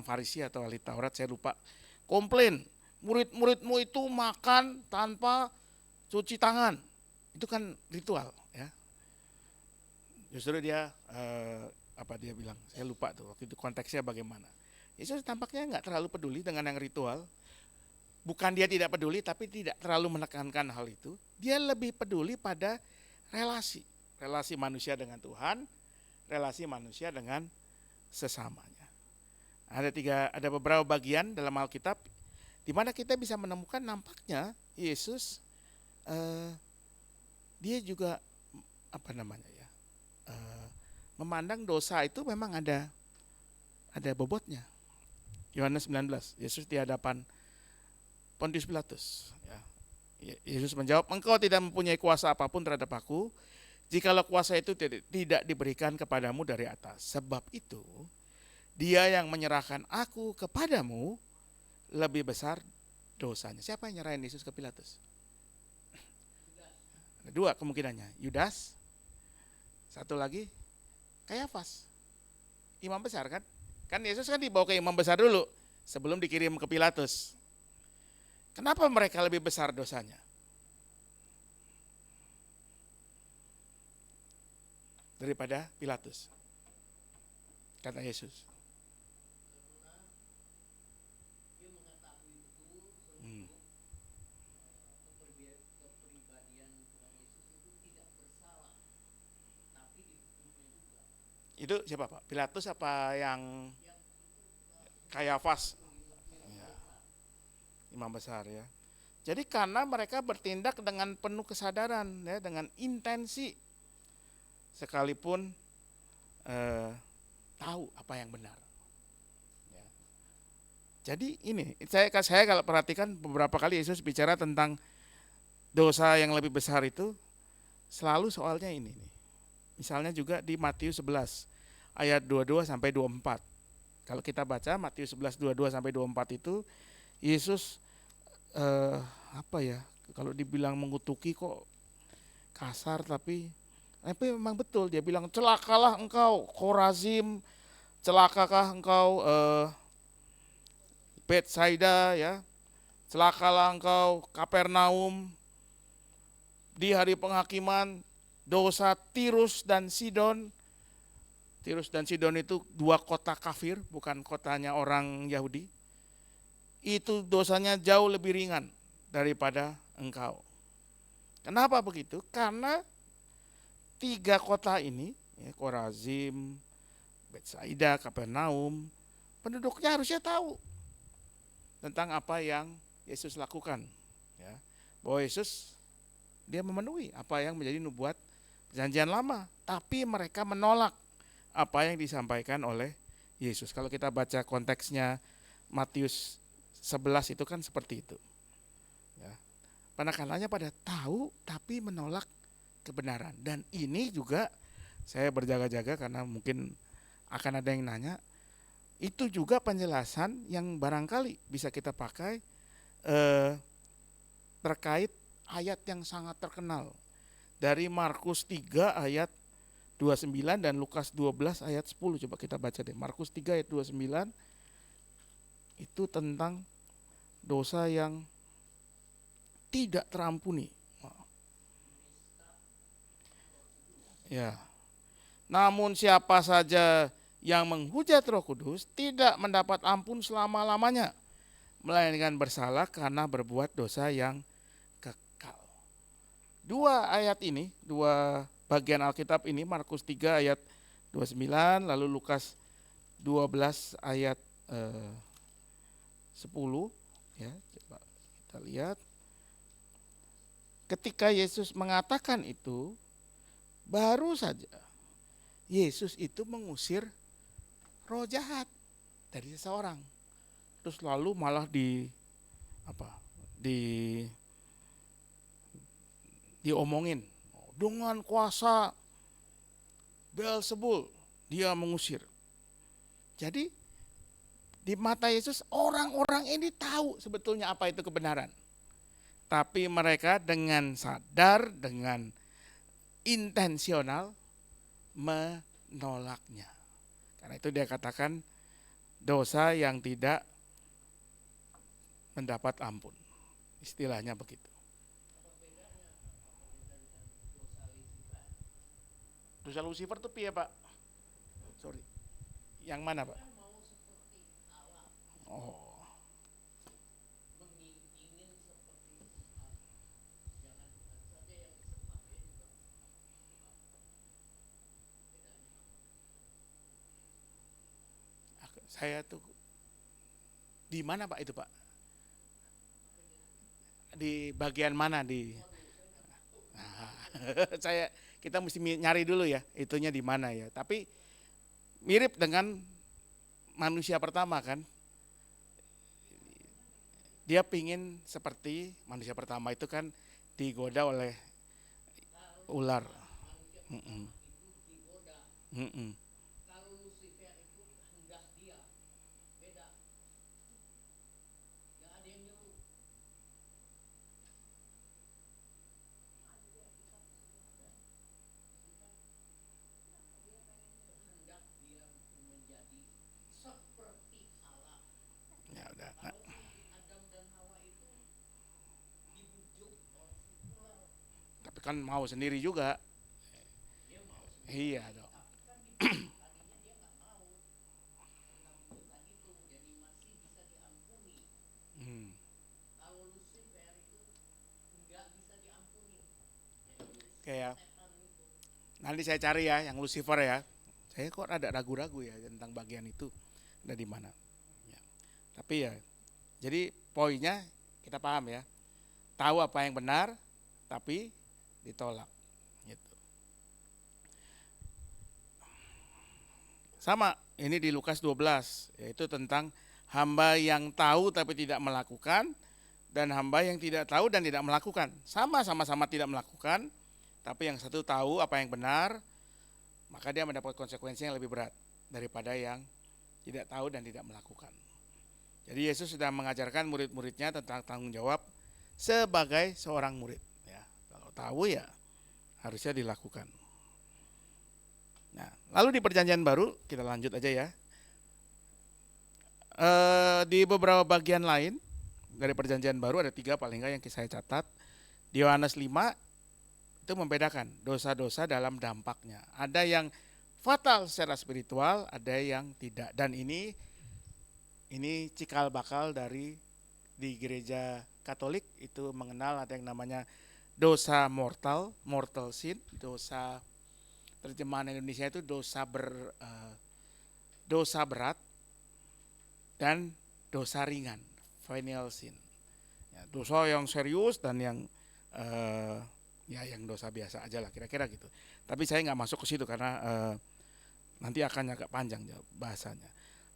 Farisi atau ahli Taurat, saya lupa, komplain, murid-muridmu itu makan tanpa cuci tangan. Itu kan ritual ya. Justru dia dia bilang, saya lupa tuh waktu itu konteksnya bagaimana. Yesus tampaknya nggak terlalu peduli dengan yang ritual. Bukan dia tidak peduli, tapi tidak terlalu menekankan hal itu. Dia lebih peduli pada relasi manusia dengan Tuhan, relasi manusia dengan sesamanya. Ada beberapa bagian dalam Alkitab di mana kita bisa menemukan nampaknya Yesus dia juga memandang dosa itu memang ada bobotnya. Yohanes 19, Yesus di hadapan Pontius Pilatus. Ya. Yesus menjawab, engkau tidak mempunyai kuasa apapun terhadap aku, jikalau kuasa itu tidak diberikan kepadamu dari atas. Sebab itu, dia yang menyerahkan aku kepadamu lebih besar dosanya. Siapa yang nyerahin Yesus ke Pilatus? Ada dua kemungkinannya, Yudas, satu lagi Kayafas, imam besar kan? Kan Yesus kan dibawa ke imam besar dulu sebelum dikirim ke Pilatus. Kenapa mereka lebih besar dosanya? Daripada Pilatus, kata Yesus. Itu siapa Pak? Pilatus apa yang Kayafas? Ya, imam besar ya. Jadi karena mereka bertindak dengan penuh kesadaran ya, dengan intensi, sekalipun tahu apa yang benar. Ya. Jadi ini saya kalau perhatikan beberapa kali Yesus bicara tentang dosa yang lebih besar itu selalu soalnya ini nih. Misalnya juga di Matius 11 ayat 22 sampai 24. Kalau kita baca Matius 11 22 sampai 24 itu Yesus kalau dibilang mengutuki kok kasar, tapi Tapi memang betul dia bilang, celakalah engkau Khorazim, celakakah engkau Betsaida ya, celakalah engkau Kapernaum, di hari penghakiman dosa Tirus dan Sidon. Tirus dan Sidon itu dua kota kafir, bukan kotanya orang Yahudi. Itu dosanya jauh lebih ringan daripada engkau. Kenapa begitu? Karena tiga kota ini, ya, Khorazim, Betsaida, Kapernaum, penduduknya harusnya tahu tentang apa yang Yesus lakukan. Ya, bahwa Yesus dia memenuhi apa yang menjadi nubuat perjanjian lama, tapi mereka menolak apa yang disampaikan oleh Yesus. Kalau kita baca konteksnya Matius 11 itu kan seperti itu. Ya. Penekanannya pada tahu tapi menolak kebenaran. Dan ini juga saya berjaga-jaga karena mungkin akan ada yang nanya. Itu juga penjelasan yang barangkali bisa kita pakai terkait ayat yang sangat terkenal dari Markus 3 ayat 29 dan Lukas 12 ayat 10. Coba kita baca deh. Markus 3 ayat 29 itu tentang dosa yang tidak terampuni. Ya. Namun siapa saja yang menghujat Roh Kudus tidak mendapat ampun selama-lamanya, melainkan bersalah karena berbuat dosa yang kekal. Dua ayat ini, dua bagian Alkitab ini, Markus 3 ayat 29, lalu Lukas 12 ayat 10, ya, coba kita lihat. Ketika Yesus mengatakan itu, baru saja Yesus itu mengusir roh jahat dari seseorang. Terus lalu malah diomongin dengan kuasa Beelzebul dia mengusir. Jadi di mata Yesus orang-orang ini tahu sebetulnya apa itu kebenaran. Tapi mereka dengan sadar, dengan intensional menolaknya. Karena itu dia katakan dosa yang tidak mendapat ampun. Istilahnya begitu. Dosa Lucifer itu piye, Pak? Sorry. Yang mana, Pak? Oh. Saya tuh di mana, Pak, itu, Pak? Di bagian mana di? Nah, kita mesti nyari dulu ya, itunya di mana ya. Tapi mirip dengan manusia pertama kan. Dia pingin seperti manusia pertama itu kan digoda oleh ular. Ya udah. Nah. Tapi kan mau sendiri juga. Iya dong. Kayak nanti saya cari ya yang Lucifer ya. Saya kok ada ragu-ragu ya tentang bagian itu ada di mana. Ya. Tapi ya, jadi poinnya kita paham ya. Tahu apa yang benar, tapi ditolak. Gitu. Sama, ini di Lukas 12, yaitu tentang hamba yang tahu tapi tidak melakukan, dan hamba yang tidak tahu dan tidak melakukan. Sama-sama tidak melakukan, tapi yang satu tahu apa yang benar, maka dia mendapat konsekuensi yang lebih berat daripada yang tidak tahu dan tidak melakukan. Jadi Yesus sudah mengajarkan murid-muridnya tentang tanggung jawab sebagai seorang murid. Ya, kalau tahu ya harusnya dilakukan. Nah, lalu di Perjanjian Baru kita lanjut aja ya. Di beberapa bagian lain dari Perjanjian Baru ada 3 paling nggak yang saya catat. Di Yohanes 5 itu membedakan dosa-dosa dalam dampaknya. Ada yang fatal secara spiritual, ada yang tidak. Dan ini cikal bakal dari di gereja Katolik itu mengenal ada yang namanya dosa mortal sin, dosa terjemahan Indonesia itu dosa berat dan dosa ringan, venial sin. Ya, dosa yang serius dan yang yang dosa biasa aja lah kira-kira gitu. Tapi saya nggak masuk ke situ karena nanti akan agak panjang bahasanya.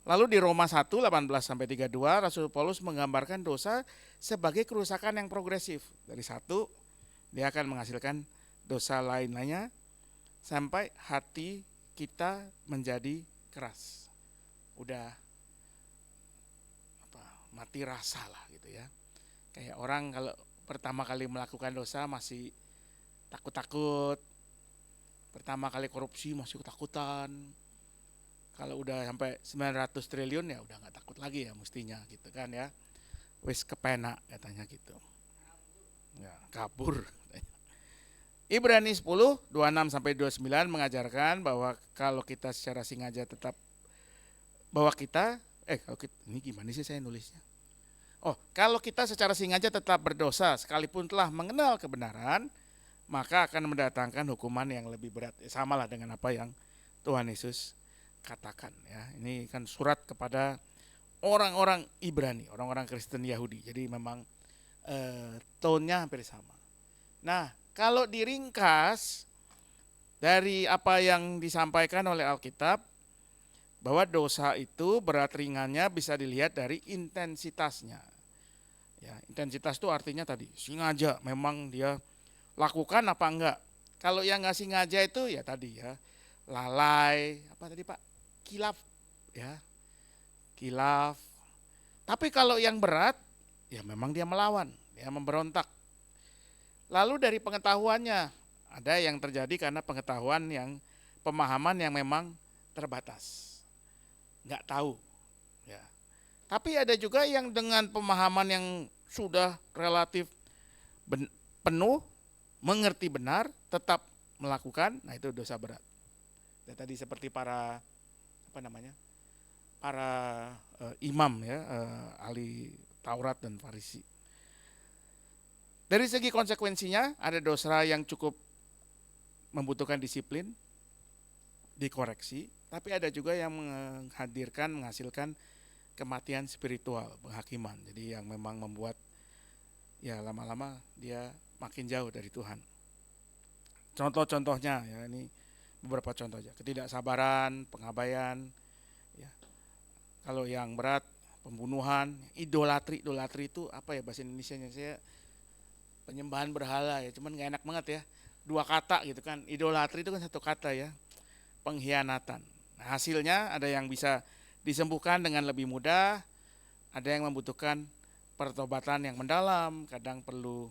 Lalu di Roma 1, 18-32 Rasul Paulus menggambarkan dosa sebagai kerusakan yang progresif. Dari 1 dia akan menghasilkan dosa lain-lainnya sampai hati kita menjadi keras. Udah mati rasa lah gitu ya. Kayak orang kalau pertama kali melakukan dosa masih takut-takut. Pertama kali korupsi masih ketakutan. Kalau udah sampai 900 triliun ya udah gak takut lagi ya mestinya gitu kan ya. Wis kepenak katanya gitu. Ya, kabur. Ibrani 10, 26-29 mengajarkan bahwa kalau kita secara sengaja tetap bahwa kita ini gimana sih saya nulisnya? Kalau kita secara sengaja tetap berdosa sekalipun telah mengenal kebenaran, maka akan mendatangkan hukuman yang lebih berat. Sama lah dengan apa yang Tuhan Yesus katakan ya. Ini kan surat kepada orang-orang Ibrani, orang-orang Kristen Yahudi. Jadi memang tone-nya hampir sama. Nah, kalau diringkas dari apa yang disampaikan oleh Alkitab, bahwa dosa itu berat ringannya bisa dilihat dari intensitasnya. Ya, intensitas itu artinya tadi sengaja memang dia lakukan apa enggak. Kalau yang nggak sengaja itu ya tadi ya lalai, apa tadi Pak? Kilaf ya. Kilaf. Tapi kalau yang berat ya memang dia melawan, dia memberontak. Lalu dari pengetahuannya ada yang terjadi karena pemahaman yang memang terbatas. Nggak tahu ya. Tapi ada juga yang dengan pemahaman yang sudah relatif penuh, mengerti benar, tetap melakukan, nah itu dosa berat. Dan tadi seperti para imam ya, ahli Taurat dan Farisi. Dari segi konsekuensinya ada dosa yang cukup membutuhkan disiplin, dikoreksi, tapi ada juga yang menghasilkan kematian spiritual, penghakiman. Jadi yang memang membuat ya lama-lama dia makin jauh dari Tuhan. Contoh-contohnya ya, ini beberapa contoh aja. Ketidaksabaran, pengabaian ya. Kalau yang berat pembunuhan, idolatri itu apa ya bahasa Indonesianya? Saya penyembahan berhala ya, cuman gak enak banget ya. 2 kata gitu kan. Idolatri itu kan 1 kata ya. Pengkhianatan. Nah, hasilnya ada yang bisa disembuhkan dengan lebih mudah, ada yang membutuhkan pertobatan yang mendalam, kadang perlu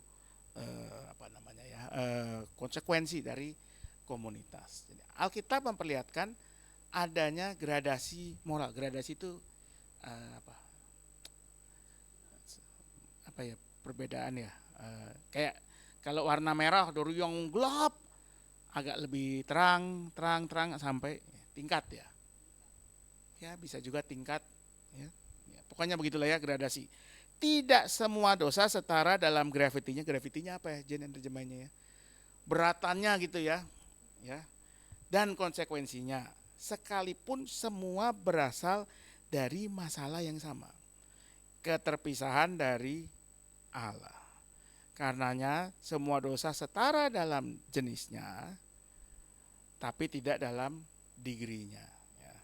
konsekuensi dari komunitas. Jadi, Alkitab memperlihatkan adanya gradasi moral. Gradasi itu perbedaan ya. Kayak kalau warna merah dari yang gelap agak lebih terang sampai tingkat ya. Ya bisa juga tingkat ya. Pokoknya begitulah ya gradasi. Tidak semua dosa setara dalam gravitinya. Gravitinya apa ya Jen terjemahnya ya? Beratannya gitu ya. Ya. Dan konsekuensinya sekalipun semua berasal dari masalah yang sama. Keterpisahan dari Allah. Karenanya semua dosa setara dalam jenisnya, tapi tidak dalam degree-nya. Ya.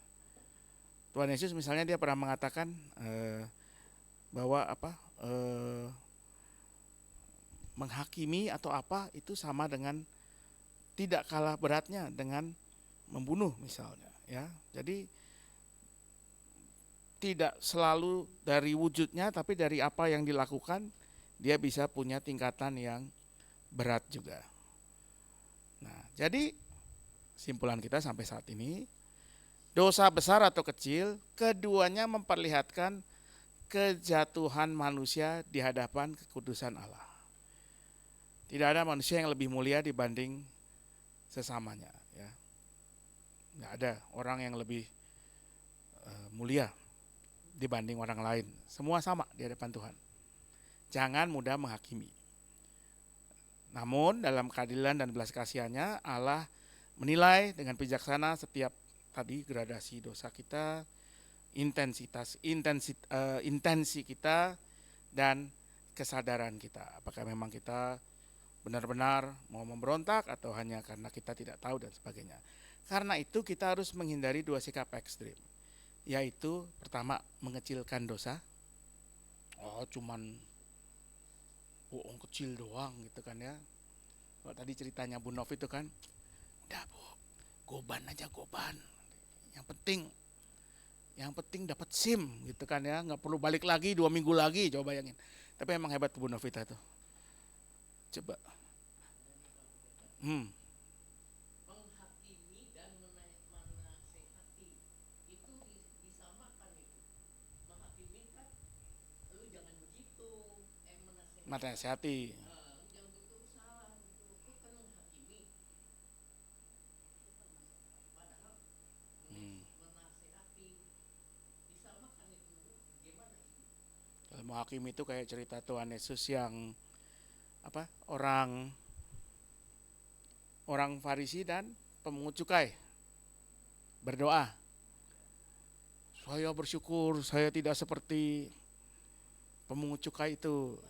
Tuhan Yesus misalnya dia pernah mengatakan bahwa menghakimi atau apa itu sama dengan tidak kalah beratnya dengan membunuh misalnya. Ya, jadi tidak selalu dari wujudnya, tapi dari apa yang dilakukan. Dia bisa punya tingkatan yang berat juga. Nah, jadi Simpulan kita sampai saat ini, dosa besar atau kecil, keduanya memperlihatkan kejatuhan manusia di hadapan kekudusan Allah. Tidak ada manusia yang lebih mulia dibanding sesamanya, ya. Nggak ada orang yang lebih mulia dibanding orang lain. Semua sama di hadapan Tuhan. Jangan mudah menghakimi. Namun dalam keadilan dan belas kasihannya Allah menilai dengan bijaksana setiap tadi gradasi dosa kita, intensi kita, dan kesadaran kita. Apakah memang kita benar-benar mau memberontak atau hanya karena kita tidak tahu dan sebagainya. Karena itu kita harus menghindari dua sikap ekstrim, yaitu pertama mengecilkan dosa. Oh cuman bohong kecil doang gitu kan ya. Kalau tadi ceritanya Bu Nov itu kan, udah Bu, goban aja goban. Yang penting dapat SIM gitu kan ya, nggak perlu balik lagi 2 minggu lagi, coba bayangin. Tapi emang hebat Bu Novita tuh. Coba. Menghakimi dan menasehati itu disamakan itu. Menghakimi kan lu jangan begitu, Menasehati. jangan begitu salah itu kan menghakimi. Padahal menasehati disamakan itu gimana itu? Kalau mau hakim itu kayak cerita Tuhan Yesus yang orang Farisi dan pemungut cukai berdoa, saya bersyukur saya tidak seperti pemungut cukai itu.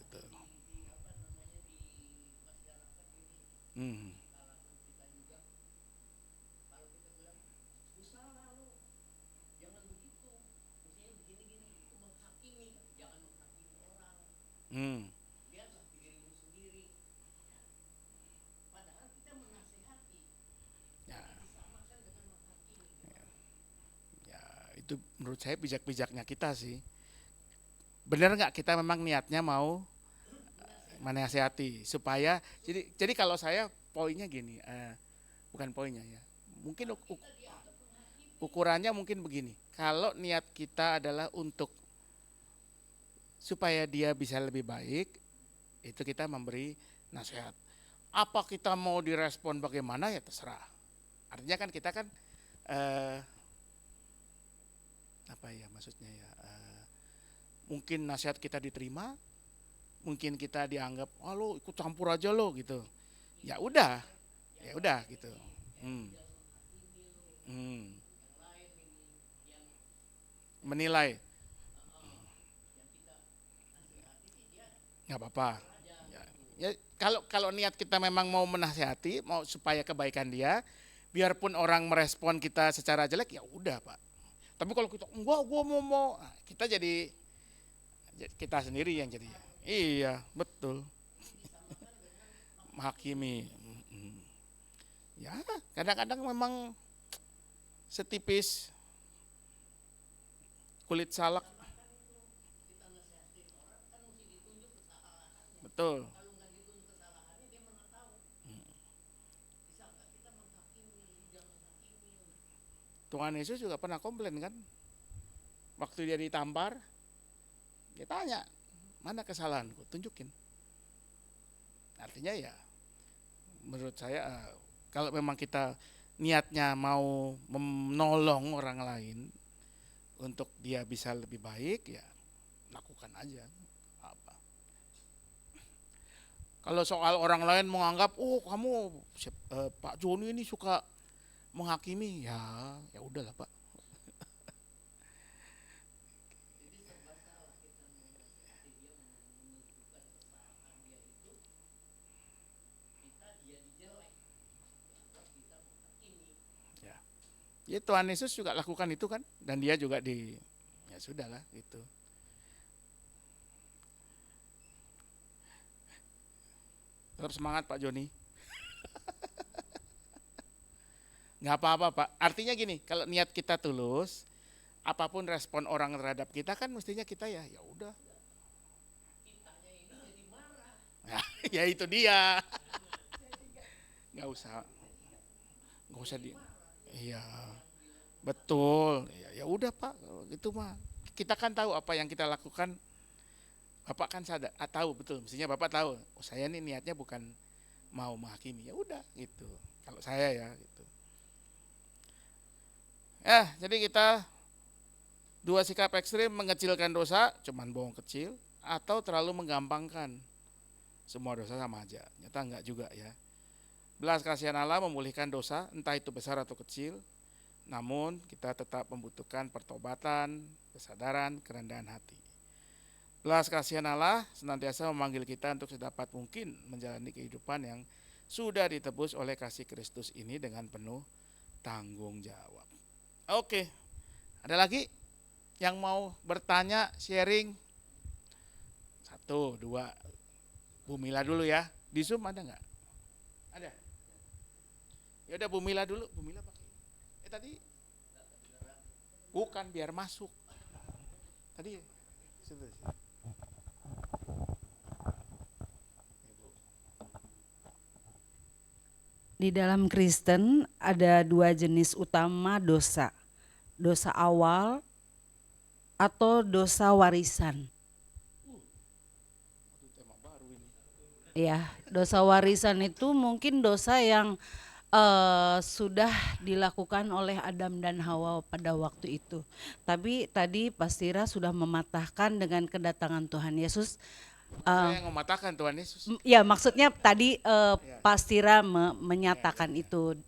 Jangan begitu, mestinya begini-gini, itu menghakimi, jangan menghakimi orang. Lihatlah dirimu sendiri. Padahal kita menasehati, Ya, disamakan dengan menghakimi. ya itu menurut saya bijak-bijaknya kita sih. Benar nggak kita memang niatnya mau menasehati supaya jadi kalau saya poinnya gini, bukan poinnya ya. Mungkin ukurannya mungkin begini. Kalau niat kita adalah untuk supaya dia bisa lebih baik, itu kita memberi nasihat. Apa kita mau direspon bagaimana ya terserah. Artinya kan kita kan apa ya maksudnya ya, mungkin nasihat kita diterima, mungkin kita dianggap, oh lo ikut campur aja lo gitu. Ya udah gitu. Menilai nggak apa-apa. Ya, kalau niat kita memang mau menasihati, mau supaya kebaikan dia, biarpun orang merespon kita secara jelek, ya udah Pak. Tapi kalau kita enggak, gua mau, kita jadi kita sendiri yang jadi. Iya, betul. Menghakimi. Ya, kadang-kadang memang setipis kulit salak. Betul. Tuhan Yesus juga pernah komplain kan, waktu dia ditampar, dia tanya, mana kesalahanku, tunjukin. Artinya ya, menurut saya kalau memang kita niatnya mau menolong orang lain untuk dia bisa lebih baik, ya lakukan aja. Apa? Kalau soal orang lain menganggap, oh kamu Pak Joni ini suka menghakimi, ya udahlah Pak. Ya Tuhan Yesus juga lakukan itu kan, dan dia juga ya sudahlah gitu. Tetap semangat Pak Joni. Nggak apa-apa Pak. Artinya gini, kalau niat kita tulus, apapun respon orang terhadap kita kan mestinya kita ya udah. Kitanya ini jadi marah. Ya itu dia. Nggak nggak usah di. Iya, betul. Ya udah Pak, kalau gitu mah kita kan tahu apa yang kita lakukan. Bapak kan sadar, tahu betul. Mestinya Bapak tahu. Oh, saya nih niatnya bukan mau menghakimi. Ya udah gitu. Kalau saya ya gitu. Ya, jadi kita dua sikap ekstrim mengecilkan dosa, cuman bohong kecil, atau terlalu menggampangkan. Semua dosa sama aja. Nyata enggak juga ya. Belas kasihan Allah memulihkan dosa, entah itu besar atau kecil. Namun kita tetap membutuhkan pertobatan, kesadaran, kerendahan hati. Belas kasihan Allah senantiasa memanggil kita untuk sedapat mungkin menjalani kehidupan yang sudah ditebus oleh kasih Kristus ini dengan penuh tanggung jawab. Oke, ada lagi yang mau bertanya, sharing? 1, 2, Bu Mila dulu ya. Di Zoom ada nggak? Ada. Ya udah Bu Mila dulu. Bu Mila pakai. Tadi bukan biar masuk. Tadi situ. Di dalam Kristen ada 2 jenis utama dosa. Dosa awal atau dosa warisan. Tema baru ini. Ya, dosa warisan itu mungkin dosa yang sudah dilakukan oleh Adam dan Hawa pada waktu itu. Tapi tadi Pastira sudah mematahkan dengan kedatangan Tuhan Yesus. Saya yang mematahkan Tuhan Yesus. Ya, maksudnya tadi Pastira menyatakan itu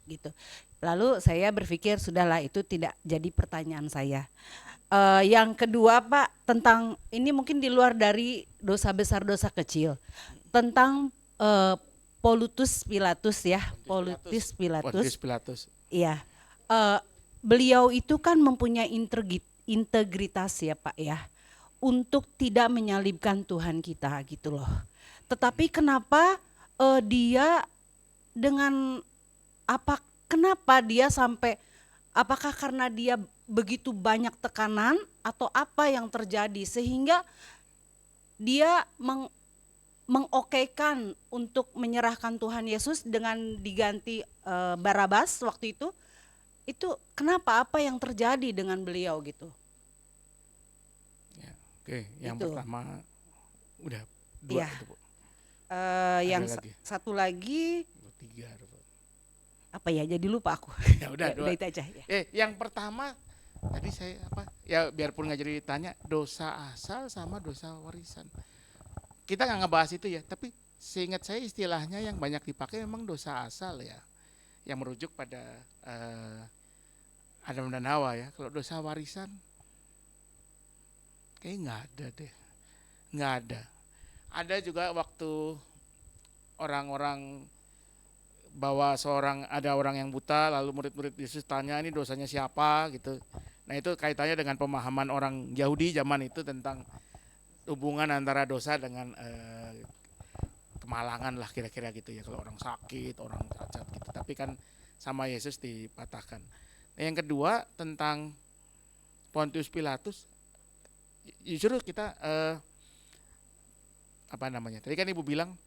gitu. Lalu saya berpikir sudahlah itu tidak jadi pertanyaan saya. Yang kedua Pak, tentang ini mungkin di luar dari dosa besar dosa kecil, tentang Pontius Pilatus ya, Pontius Pilatus. Iya, beliau itu kan mempunyai integritas ya Pak ya, untuk tidak menyalibkan Tuhan kita gitu loh. Tetapi kenapa dia dengan kenapa dia sampai, apakah karena dia begitu banyak tekanan atau apa yang terjadi sehingga dia mengokekan untuk menyerahkan Tuhan Yesus dengan diganti Barabas waktu itu kenapa, apa yang terjadi dengan beliau gitu? Ya, oke, yang Itu. pertama udah 2 Iya. itu Bu. Yang lagi? satu lagi 3 Bu. apa ya, jadi lupa aku. Ya udah 2. Udah itu aja ya. Yang pertama tadi saya apa? Ya biarpun nggak jadi ditanya, dosa asal sama dosa warisan. Kita nggak ngebahas itu ya, tapi seingat saya istilahnya yang banyak dipakai memang dosa asal ya, yang merujuk pada Adam dan Hawa ya. Kalau dosa warisan, kayaknya nggak ada deh, nggak ada. Ada juga waktu orang-orang bahwa ada orang yang buta, lalu murid-murid Yesus tanya ini dosanya siapa gitu. Nah itu kaitannya dengan pemahaman orang Yahudi zaman itu tentang hubungan antara dosa dengan kemalangan lah kira-kira gitu ya, kalau orang sakit, orang cacat gitu. Tapi kan sama Yesus dipatahkan. Nah, yang kedua tentang Pontius Pilatus, justru kita apa namanya? Tadi kan Ibu bilang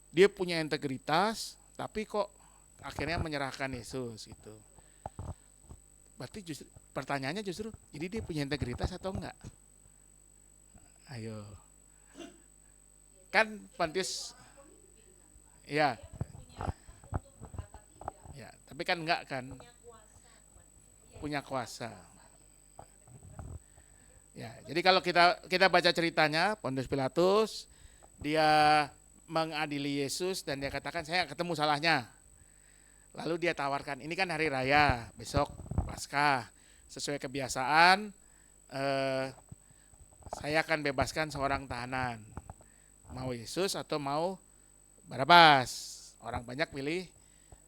dia punya integritas, tapi kok akhirnya menyerahkan Yesus gitu. Berarti justru pertanyaannya justru, jadi dia punya integritas atau enggak? Ayo. Kan Pontius ya. Ya, tapi kan enggak kan? Punya kuasa. Ya, jadi kalau kita baca ceritanya, Pontius Pilatus dia mengadili Yesus dan dia katakan saya ketemu salahnya. Lalu dia tawarkan, ini kan hari raya, besok Paskah, sesuai kebiasaan saya akan bebaskan seorang tahanan. Mau Yesus atau mau Barabas? Orang banyak pilih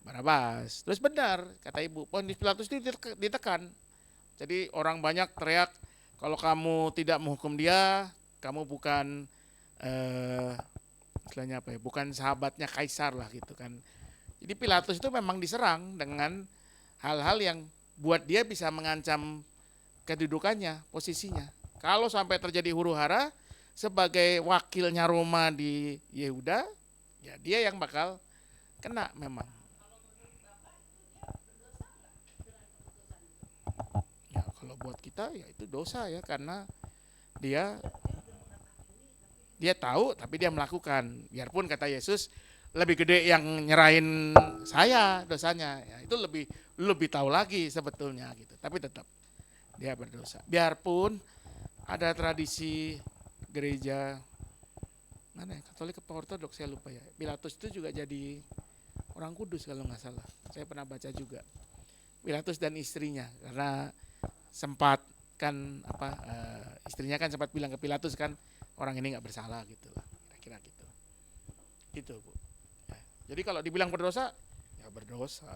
Barabas. Terus benar kata Ibu, Pontius Pilatus itu ditekan. Jadi orang banyak teriak, kalau kamu tidak menghukum dia, kamu bukan istilahnya apa ya? Bukan sahabatnya Kaisar lah gitu kan. Jadi Pilatus itu memang diserang dengan hal-hal yang buat dia bisa mengancam kedudukannya, posisinya. Kalau sampai terjadi huru-hara sebagai wakilnya Roma di Yehuda, ya dia yang bakal kena memang. buat kita ya itu dosa ya, karena dia tahu tapi dia melakukan. Biarpun kata Yesus lebih gede yang nyerahin saya dosanya, ya itu lebih tahu lagi sebetulnya gitu. Tapi tetap dia berdosa. Biarpun ada tradisi gereja mana ya, Katolik apa Ortodoks saya lupa ya. Pilatus itu juga jadi orang kudus kalau nggak salah. Saya pernah baca juga. Pilatus dan istrinya, karena sempat kan istrinya kan sempat bilang ke Pilatus kan orang ini nggak bersalah gitu lah, kira-kira gitu. Gitu Bu. Ya, jadi kalau dibilang berdosa, ya berdosa.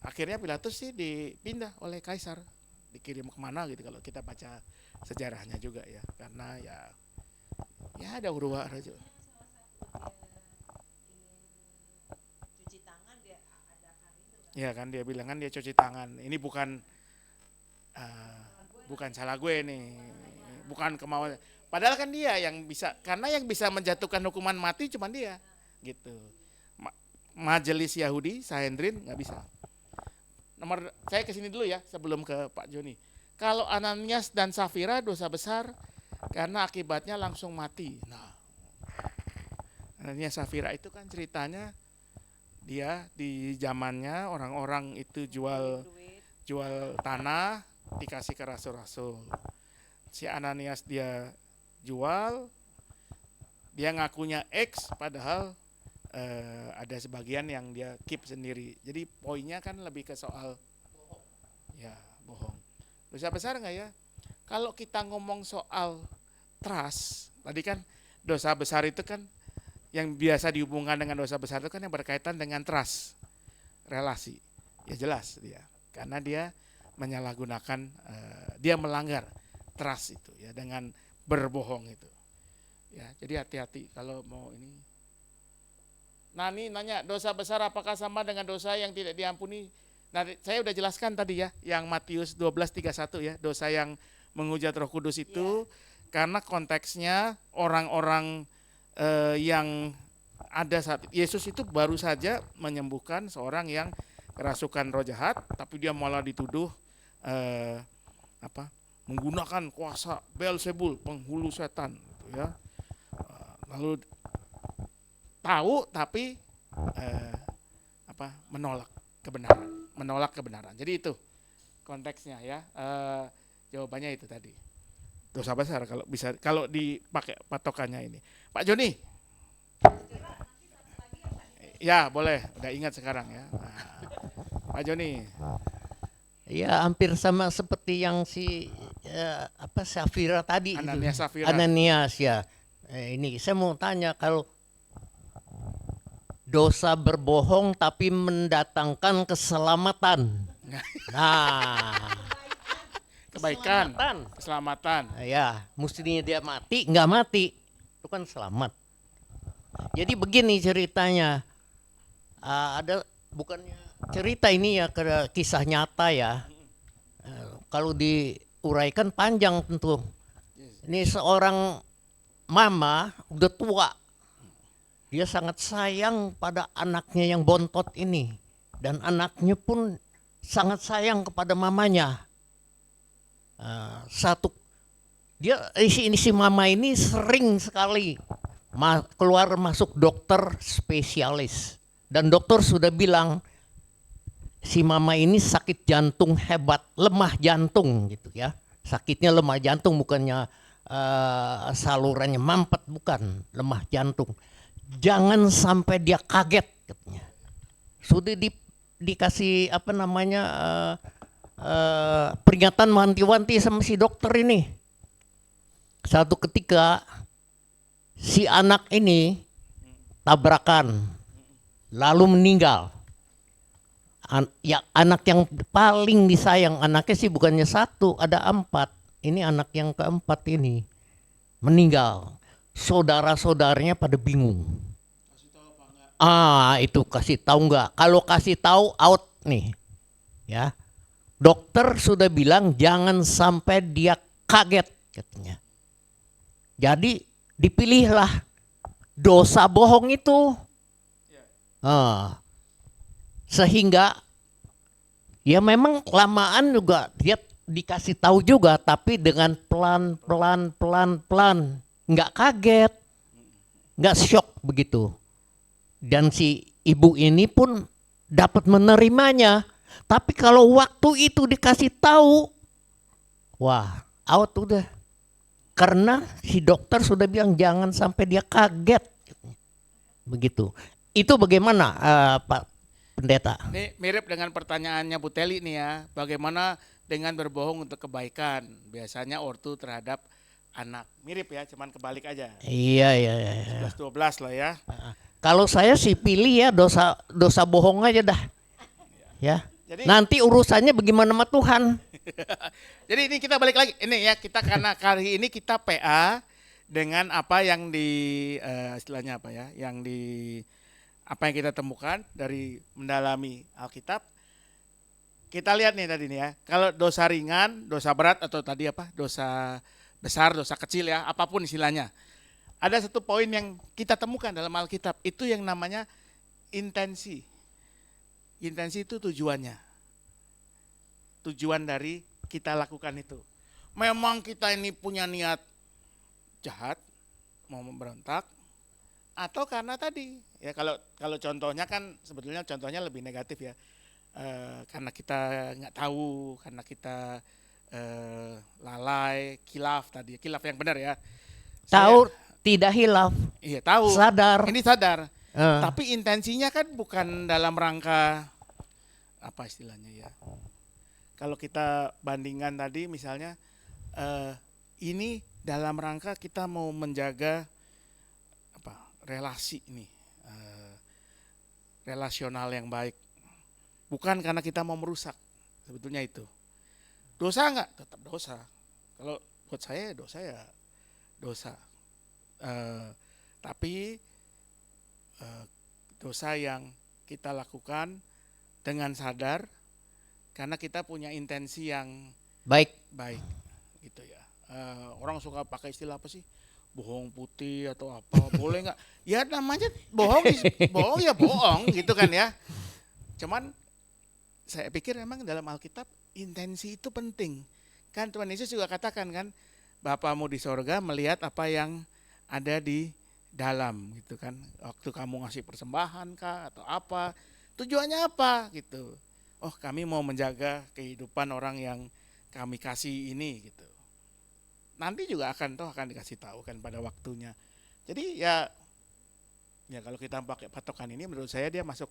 Akhirnya Pilatus sih dipindah oleh Kaisar, dikirim kemana gitu kalau kita baca sejarahnya juga ya, karena ya ada huru-hara aja. Ya kan dia bilang kan dia cuci tangan. Ini bukan salah gue nih, bukan kemauan. Padahal kan dia yang bisa, karena yang bisa menjatuhkan hukuman mati cuma dia, gitu. Majelis Yahudi, Sanhedrin nggak bisa. Saya kesini dulu ya sebelum ke Pak Joni. Kalau Ananias dan Safira dosa besar karena akibatnya langsung mati. Nah, Ananias Safira itu kan ceritanya dia di zamannya orang-orang itu jual tanah dikasih ke rasul-rasul. Si Ananias dia jual, dia ngakunya X padahal ada sebagian yang dia keep sendiri. Jadi poinnya kan lebih ke soal bohong. Dosa besar nggak ya? Kalau kita ngomong soal trust, tadi kan dosa besar itu kan yang biasa dihubungkan dengan dosa besar itu kan yang berkaitan dengan trust, relasi. Ya jelas dia, karena dia menyalahgunakan, dia melanggar trust itu ya dengan berbohong itu. Ya, jadi hati-hati kalau mau ini. Nani nanya, dosa besar apakah sama dengan dosa yang tidak diampuni? Nah, saya udah jelaskan tadi ya, yang Matius 12:31 ya, dosa yang menghujat Roh Kudus itu karena konteksnya orang-orang yang ada saat Yesus itu baru saja menyembuhkan seorang yang kerasukan roh jahat, tapi dia malah dituduh menggunakan kuasa Beelzebul, penghulu setan, gitu ya. Lalu tahu tapi menolak kebenaran. Jadi itu konteksnya ya. Jawabannya itu tadi. Dosa besar kalau dipakai patokannya ini. Pak Joni. Ya, boleh. Udah ingat sekarang ya. Nah, Pak Joni. Ya, hampir sama seperti yang Safira tadi. Ananias ya. Ini saya mau tanya, kalau dosa berbohong tapi mendatangkan keselamatan. Nah, keselamatan. Ya, mestinya dia mati, nggak mati, itu kan selamat. Jadi begini ceritanya, ada bukannya cerita ini ya, kisah nyata ya. Kalau diuraikan panjang tentu. Ini seorang mama udah tua, dia sangat sayang pada anaknya yang bontot ini, dan anaknya pun sangat sayang kepada mamanya. Si mama ini sering sekali keluar masuk dokter spesialis, dan dokter sudah bilang si mama ini sakit jantung hebat, lemah jantung gitu ya. Sakitnya lemah jantung, bukannya salurannya mampet, bukan, lemah jantung. Jangan sampai dia kaget katanya. Sudah dikasih peringatan wanti-wanti sama si dokter ini. Satu ketika si anak ini tabrakan lalu meninggal. Anak yang paling disayang, anaknya sih bukannya satu, ada 4. Ini anak yang keempat ini meninggal. Saudara-saudaranya pada bingung. Itu kasih tahu nggak? Kalau kasih tahu out nih, ya. Dokter sudah bilang jangan sampai dia kaget katanya. Jadi dipilihlah dosa bohong itu, sehingga Ya memang kelamaan juga dia dikasih tahu juga, tapi dengan pelan, nggak kaget, nggak shock begitu. Dan si ibu ini pun dapat menerimanya. Tapi kalau waktu itu dikasih tahu, wah out udah. Karena si dokter sudah bilang jangan sampai dia kaget. Begitu. Itu bagaimana Pak Pendeta? Ini mirip dengan pertanyaannya Bu Teli nih ya. Bagaimana dengan berbohong untuk kebaikan? Biasanya ortu terhadap anak. Mirip ya, cuman kebalik aja. Iya. 11-12 lah ya. Kalau saya sih pilih ya dosa bohong aja dah. Ya. Jadi- Nanti urusannya bagaimana sama Tuhan. Jadi ini kita balik lagi. Ini ya, kita karena kali ini kita PA dengan apa yang istilahnya apa ya? Apa yang kita temukan dari mendalami Alkitab. Kita lihat nih tadi nih ya. Kalau dosa ringan, dosa berat atau tadi apa? Dosa besar, dosa kecil ya, apapun istilahnya. Ada satu poin yang kita temukan dalam Alkitab, itu yang namanya intensi. Intensi itu tujuannya. Tujuan dari kita lakukan itu. Memang kita ini punya niat jahat, mau memberontak, atau karena tadi ya kalau contohnya kan sebetulnya contohnya lebih negatif ya. Karena kita nggak tahu, karena kita lalai, kilaf yang benar ya. Tahu tidak hilaf, Iya tahu. sadar. Ini sadar. Eh. Tapi intensinya kan bukan dalam rangka apa istilahnya ya. Kalau kita bandingkan tadi misalnya ini dalam rangka kita mau menjaga apa relasi ini relasional yang baik. Bukan karena kita mau merusak, sebetulnya itu. Dosa enggak? Tetap dosa. Kalau buat saya dosa ya dosa. Tapi dosa yang kita lakukan dengan sadar karena kita punya intensi yang Baik. baik, gitu ya. Orang suka pakai istilah apa sih? Bohong putih atau apa? Boleh nggak? Ya namanya bohong, bohong ya bohong, gitu kan ya. Cuman saya pikir memang dalam Alkitab intensi itu penting. Kan Tuhan Yesus juga katakan kan, Bapamu di sorga melihat apa yang ada di dalam gitu kan. Waktu kamu ngasih persembahan kah atau apa, tujuannya apa gitu. Oh kami mau menjaga kehidupan orang yang kami kasih ini gitu. Nanti juga akan dikasih tahu kan pada waktunya. Jadi ya kalau kita pakai patokan ini menurut saya dia masuk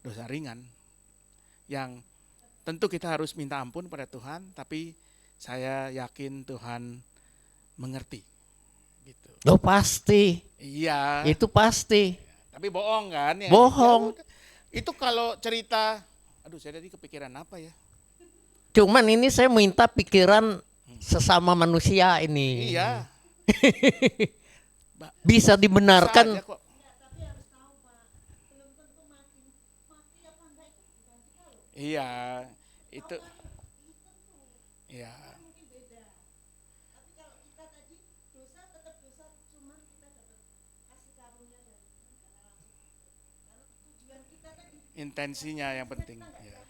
dosa ringan. Yang tentu kita harus minta ampun pada Tuhan, tapi saya yakin Tuhan mengerti. Gitu. Oh pasti, Iya. itu pasti. Tapi bohong kan? Ya, Bohong. ya udah. Itu kalau cerita, aduh saya tadi kepikiran apa ya? Cuman ini saya minta pikiran sesama manusia ini. Iya. Bisa dibenarkan. Bisa aja kok. Iya, itu. Iya. Intensinya yang penting. Ya.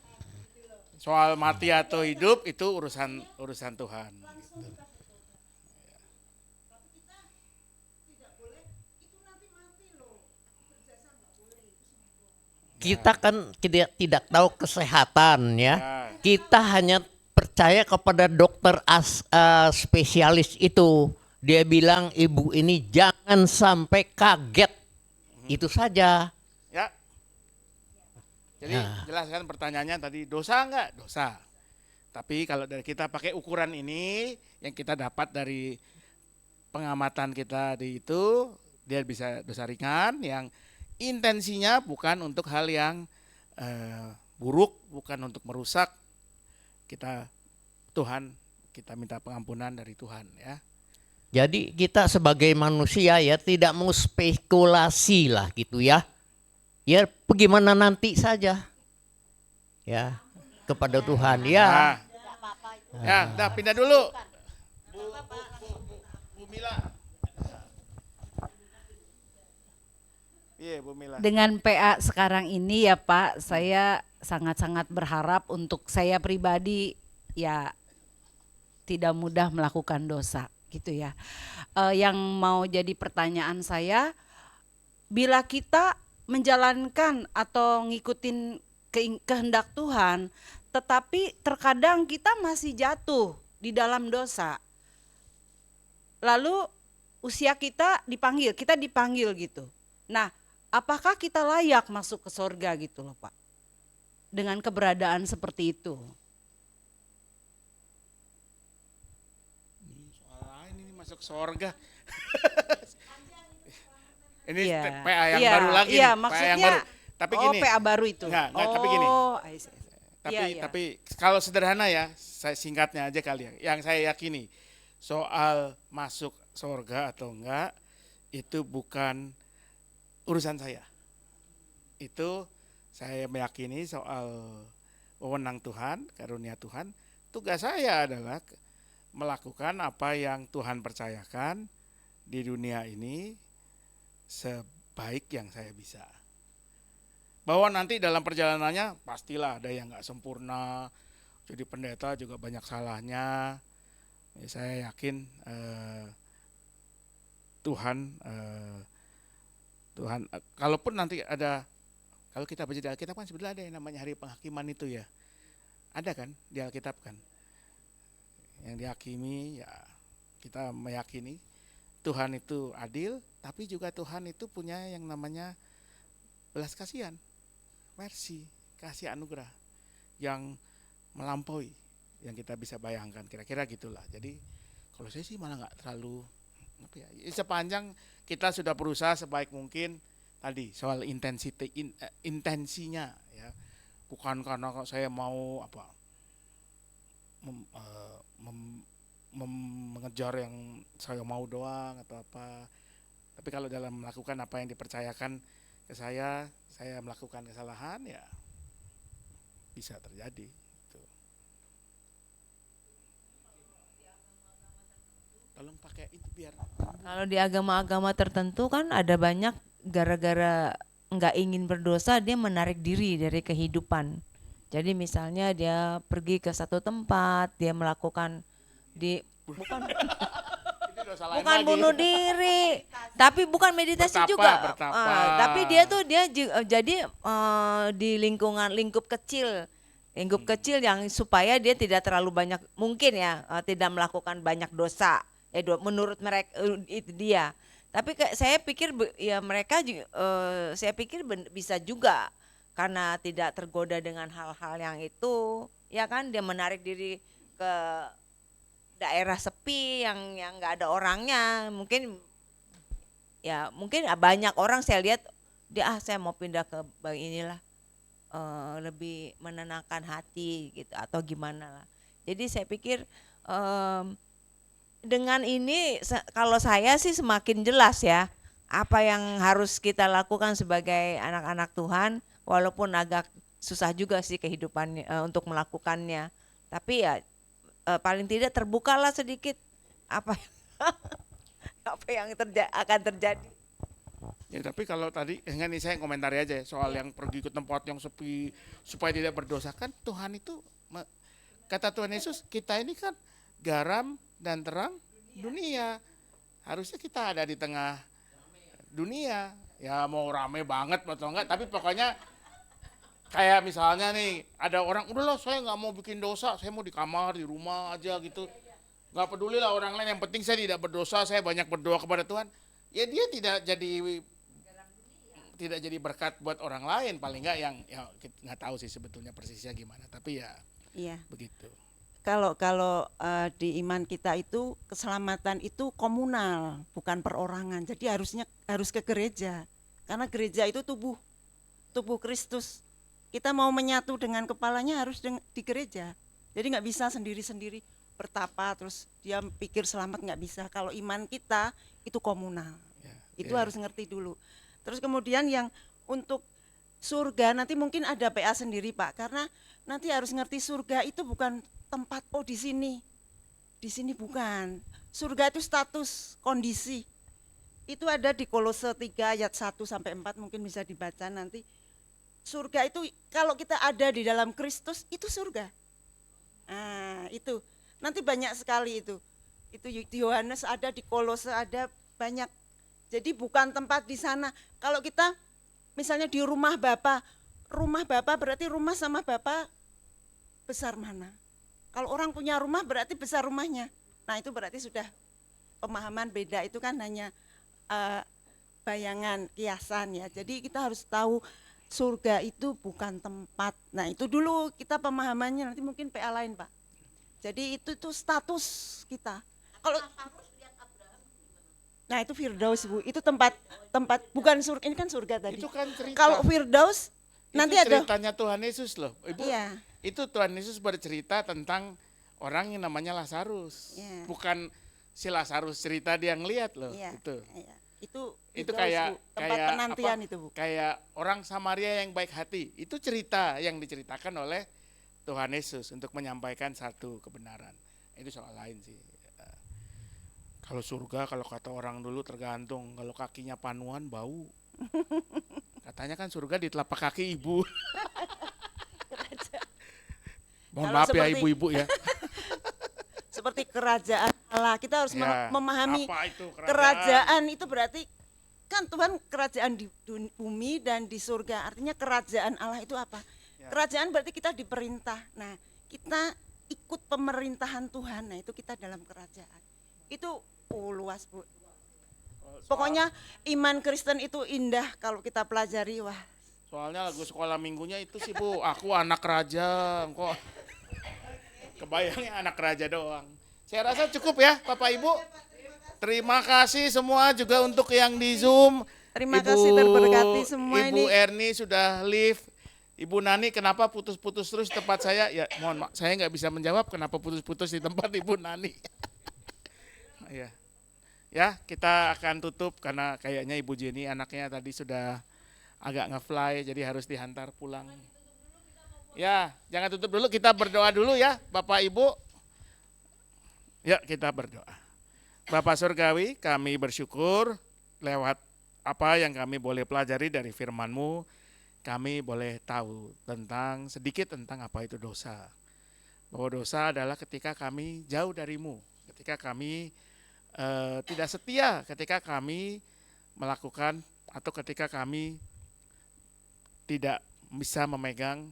Soal mati atau hidup itu urusan Tuhan. Gitu. Kita kan tidak tahu kesehatan ya. Ya. Kita hanya percaya kepada dokter spesialis itu. Dia bilang ibu ini jangan sampai kaget. Itu saja. Ya. Jadi Nah. jelaskan pertanyaannya tadi, dosa enggak? Dosa. Tapi kalau dari kita pakai ukuran ini yang kita dapat dari pengamatan kita di itu, dia bisa dosa ringan yang intensinya bukan untuk hal yang buruk, bukan untuk merusak. Tuhan kita minta pengampunan dari Tuhan ya. Jadi kita sebagai manusia ya tidak mau spekulasi lah gitu ya. Ya bagaimana nanti saja. Ya kepada Tuhan ya. Nah, ya, udah pindah dulu. Bu Mila. Iya, Bu Mila. Dengan PA sekarang ini ya Pak, saya sangat-sangat berharap untuk saya pribadi ya tidak mudah melakukan dosa gitu ya. Yang mau jadi pertanyaan saya, bila kita menjalankan atau ngikutin kehendak Tuhan, tetapi terkadang kita masih jatuh di dalam dosa. Lalu usia kita dipanggil gitu. Nah, apakah kita layak masuk ke sorga gitu loh Pak? Dengan keberadaan seperti itu. Soal lain ini masuk surga. Ini Iya. PA yang Iya, baru lagi iya, nih, PA yang maksudnya baru. Tapi gini, PA baru itu. Enggak, tapi gini. I see. Tapi Iya, iya. tapi kalau sederhana ya, saya singkatnya aja kali ya. Yang saya yakini soal masuk surga atau enggak itu bukan urusan saya. Itu saya meyakini soal wewenang Tuhan, karunia Tuhan. Tugas saya adalah melakukan apa yang Tuhan percayakan di dunia ini sebaik yang saya bisa. Bahwa nanti dalam perjalanannya pastilah ada yang nggak sempurna. Jadi pendeta juga banyak salahnya. Ya, saya yakin Tuhan kalaupun nanti ada, kalau kita baca di Alkitab kan sebenarnya ada yang namanya hari penghakiman itu ya. Ada kan di Alkitab kan. Yang dihakimi ya kita meyakini Tuhan itu adil, tapi juga Tuhan itu punya yang namanya belas kasihan, mercy, kasih anugerah yang melampaui yang kita bisa bayangkan, kira-kira gitulah. Jadi kalau saya sih malah nggak terlalu apa ya, sepanjang kita sudah berusaha sebaik mungkin tadi soal intensinya ya, bukan karena saya mau apa mengejar yang saya mau doang atau apa. Tapi kalau dalam melakukan apa yang dipercayakan ke saya melakukan kesalahan ya bisa terjadi. Gitu. Tolong pakai itu biar. Kalau di agama-agama tertentu kan ada banyak gara-gara nggak ingin berdosa dia menarik diri dari kehidupan. Jadi misalnya dia pergi ke satu tempat, dia melakukan bukan Itu dosa lain bukan lagi. bunuh diri, tapi bukan meditasi juga. Bertapa. Tapi dia jadi di lingkup kecil yang supaya dia tidak terlalu banyak mungkin ya tidak melakukan banyak dosa. Menurut mereka itu dia. Tapi saya pikir ya mereka juga, saya pikir bisa juga karena tidak tergoda dengan hal-hal yang itu, ya kan, dia menarik diri ke daerah sepi yang nggak ada orangnya, mungkin banyak orang saya lihat dia saya mau pindah ke inilah lebih menenangkan hati gitu atau gimana lah. Jadi saya pikir dengan ini kalau saya sih semakin jelas ya apa yang harus kita lakukan sebagai anak-anak Tuhan, walaupun agak susah juga sih kehidupan untuk melakukannya, tapi ya paling tidak terbukalah sedikit apa yang akan terjadi. Ya tapi kalau tadi enggak nih saya komentari aja ya, soal yang pergi ke tempat yang sepi supaya tidak berdosa, kan Tuhan itu kata Tuhan Yesus, kita ini kan garam dan terang dunia. Harusnya kita ada di tengah dunia. Ya mau rame banget atau enggak, tapi pokoknya kayak misalnya nih ada orang, udahlah saya nggak mau bikin dosa, saya mau di kamar di rumah aja gitu, nggak peduli lah orang lain, yang penting saya tidak berdosa, saya banyak berdoa kepada Tuhan. Ya dia tidak jadi berkat buat orang lain, paling nggak yang ya nggak tahu sih sebetulnya persisnya gimana, tapi ya Iya. begitu. Kalau di iman kita itu keselamatan itu komunal, bukan perorangan. Jadi harus ke gereja. Karena gereja itu tubuh Kristus. Kita mau menyatu dengan kepalanya harus di gereja. Jadi nggak bisa sendiri-sendiri bertapa terus dia pikir selamat, nggak bisa. Kalau iman kita itu komunal. Itu harus ngerti dulu. Terus kemudian yang untuk surga nanti mungkin ada PA sendiri Pak, karena nanti harus ngerti surga itu bukan tempat di sini bukan. Surga itu status, kondisi. Itu ada di Kolose 3 ayat 1 sampai 4, mungkin bisa dibaca nanti. Surga itu kalau kita ada di dalam Kristus itu surga. Nah, itu. Nanti banyak sekali itu. Itu Yohanes ada, di Kolose ada, banyak. Jadi bukan tempat di sana. Kalau kita misalnya di rumah Bapa berarti rumah sama Bapa besar mana? Kalau orang punya rumah berarti besar rumahnya. Nah, itu berarti sudah pemahaman beda, itu kan hanya bayangan, kiasan ya. Jadi kita harus tahu surga itu bukan tempat. Nah, itu dulu kita pemahamannya, nanti mungkin PA lain, Pak. Jadi itu status kita. Kalau nah itu Firdaus, Bu. Itu tempat bukan surga, ini kan surga tadi. Itu kan cerita. Kalau Firdaus nanti itu ada ceritanya Tuhan Yesus loh, Ibu. Iya. Itu Tuhan Yesus bercerita tentang orang yang namanya Lazarus. Iya. Bukan si Lazarus cerita dia ngeliat loh. Iya. Itu. Iya. Itu Firdaus, kayak Bu. Tempat penantian itu, Bu. Kayak orang Samaria yang baik hati. Itu cerita yang diceritakan oleh Tuhan Yesus untuk menyampaikan satu kebenaran. Itu soal lain sih. Kalau surga, kalau kata orang dulu tergantung. Kalau kakinya panuan bau. Katanya kan surga di telapak kaki ibu. Mohon Kalau maaf ya seperti- ibu-ibu ya. Seperti kerajaan Allah, kita harus Ya, memahami apa itu kerajaan itu berarti kan Tuhan kerajaan di bumi dan di surga. Artinya kerajaan Allah itu apa? Ya. Kerajaan berarti kita diperintah. Nah, kita ikut pemerintahan Tuhan. Nah, itu kita dalam kerajaan. Itu luas, Bu. Pokoknya iman Kristen itu indah kalau kita pelajari. Wah, Soalnya lagu sekolah minggunya itu sih Bu, aku anak raja, kok kebayangnya anak raja doang. Saya rasa cukup ya Bapak Ibu. Terima kasih semua juga untuk yang di Zoom. terima kasih, terberkati semua Ibu ini. Erni sudah live. Ibu Nani kenapa putus-putus terus tempat saya? Ya mohon maaf, saya nggak bisa menjawab kenapa putus-putus di tempat Ibu Nani. Ya. Ya, kita akan tutup karena kayaknya Ibu Jenny anaknya tadi sudah agak nge-fly jadi harus dihantar pulang. Ya, jangan tutup dulu, kita berdoa dulu ya Bapak Ibu. Ya, kita berdoa. Bapak Surgawi, kami bersyukur lewat apa yang kami boleh pelajari dari firman-Mu, kami boleh tahu sedikit tentang apa itu dosa. Bahwa dosa adalah ketika kami jauh dari-Mu, ketika kami tidak setia, ketika kami melakukan atau ketika kami tidak bisa memegang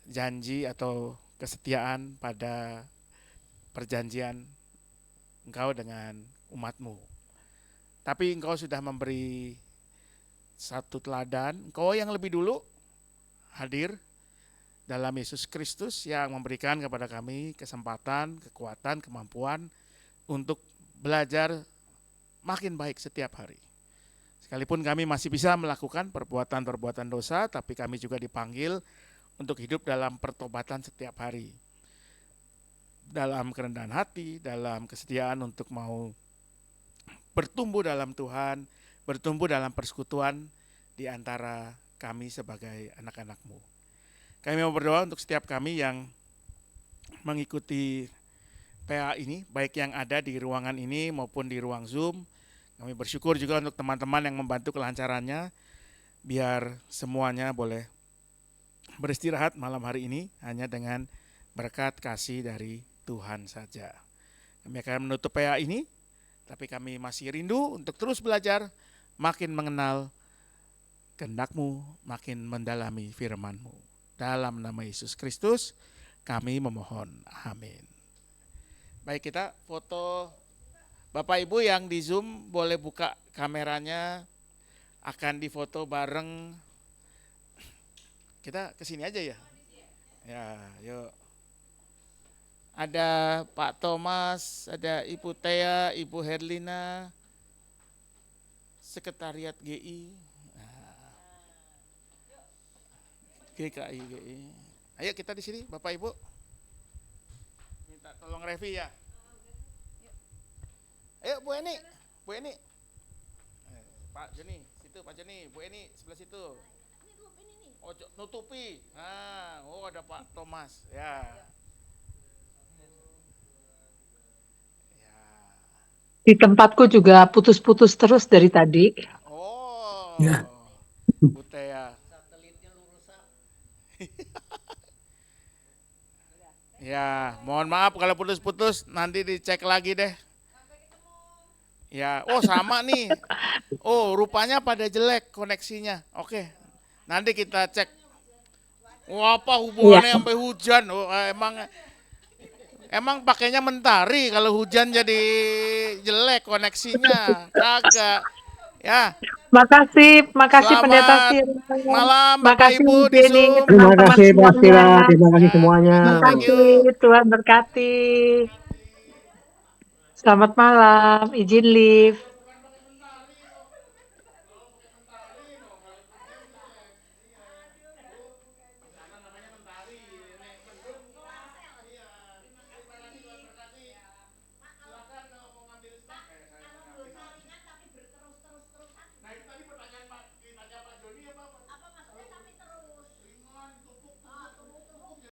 janji atau kesetiaan pada perjanjian Engkau dengan umat-Mu. Tapi Engkau sudah memberi satu teladan, Engkau yang lebih dulu hadir dalam Yesus Kristus yang memberikan kepada kami kesempatan, kekuatan, kemampuan untuk belajar makin baik setiap hari. Sekalipun kami masih bisa melakukan perbuatan-perbuatan dosa, tapi kami juga dipanggil untuk hidup dalam pertobatan setiap hari. Dalam kerendahan hati, dalam kesetiaan untuk mau bertumbuh dalam Tuhan, bertumbuh dalam persekutuan di antara kami sebagai anak-anak-Mu. Kami mau berdoa untuk setiap kami yang mengikuti PA ini, baik yang ada di ruangan ini maupun di ruang Zoom. Kami bersyukur juga untuk teman-teman yang membantu kelancarannya, biar semuanya boleh beristirahat malam hari ini hanya dengan berkat kasih dari Tuhan saja. Kami akan menutup PA ini, tapi kami masih rindu untuk terus belajar, makin mengenal kehendak-Mu, makin mendalami firman-Mu. Dalam nama Yesus Kristus, kami memohon. Amin. Baik, kita foto Bapak Ibu yang di Zoom boleh buka kameranya, akan difoto bareng. Kita kesini aja ya. Ya, yuk. Ada Pak Thomas, ada Ibu Tea, Ibu Herlina, Sekretariat GI, GKI, GI. Ayo kita di sini, Bapak Ibu. Minta tolong Revi ya. Ayo Bu Eni, Bu Eni. Pak Joni, situ Pak Joni, Bu Eni sebelah situ. Oh, nutupi. Nah, oh ada Pak Thomas. Ya. Ya. Di tempatku juga putus-putus terus dari tadi. Oh, Ya. Bu Tea. Ya, mohon maaf kalau putus-putus, nanti dicek lagi deh. Ya, oh sama nih. Oh, rupanya pada jelek koneksinya. Oke, nanti kita cek. Wah, apa hubungannya sampai hujan? Oh, emang pakainya mentari kalau hujan jadi jelek koneksinya. Kagak. Ya, Makasih Pendeta selamat Firman. malam Bapak Makasih Ibu di Jenny, Zoom. Terima teman-teman kasih Pak semuanya. Stira, terima kasih Ya, semuanya. thank you. Makasih, Tuhan berkati. Selamat malam, izin live.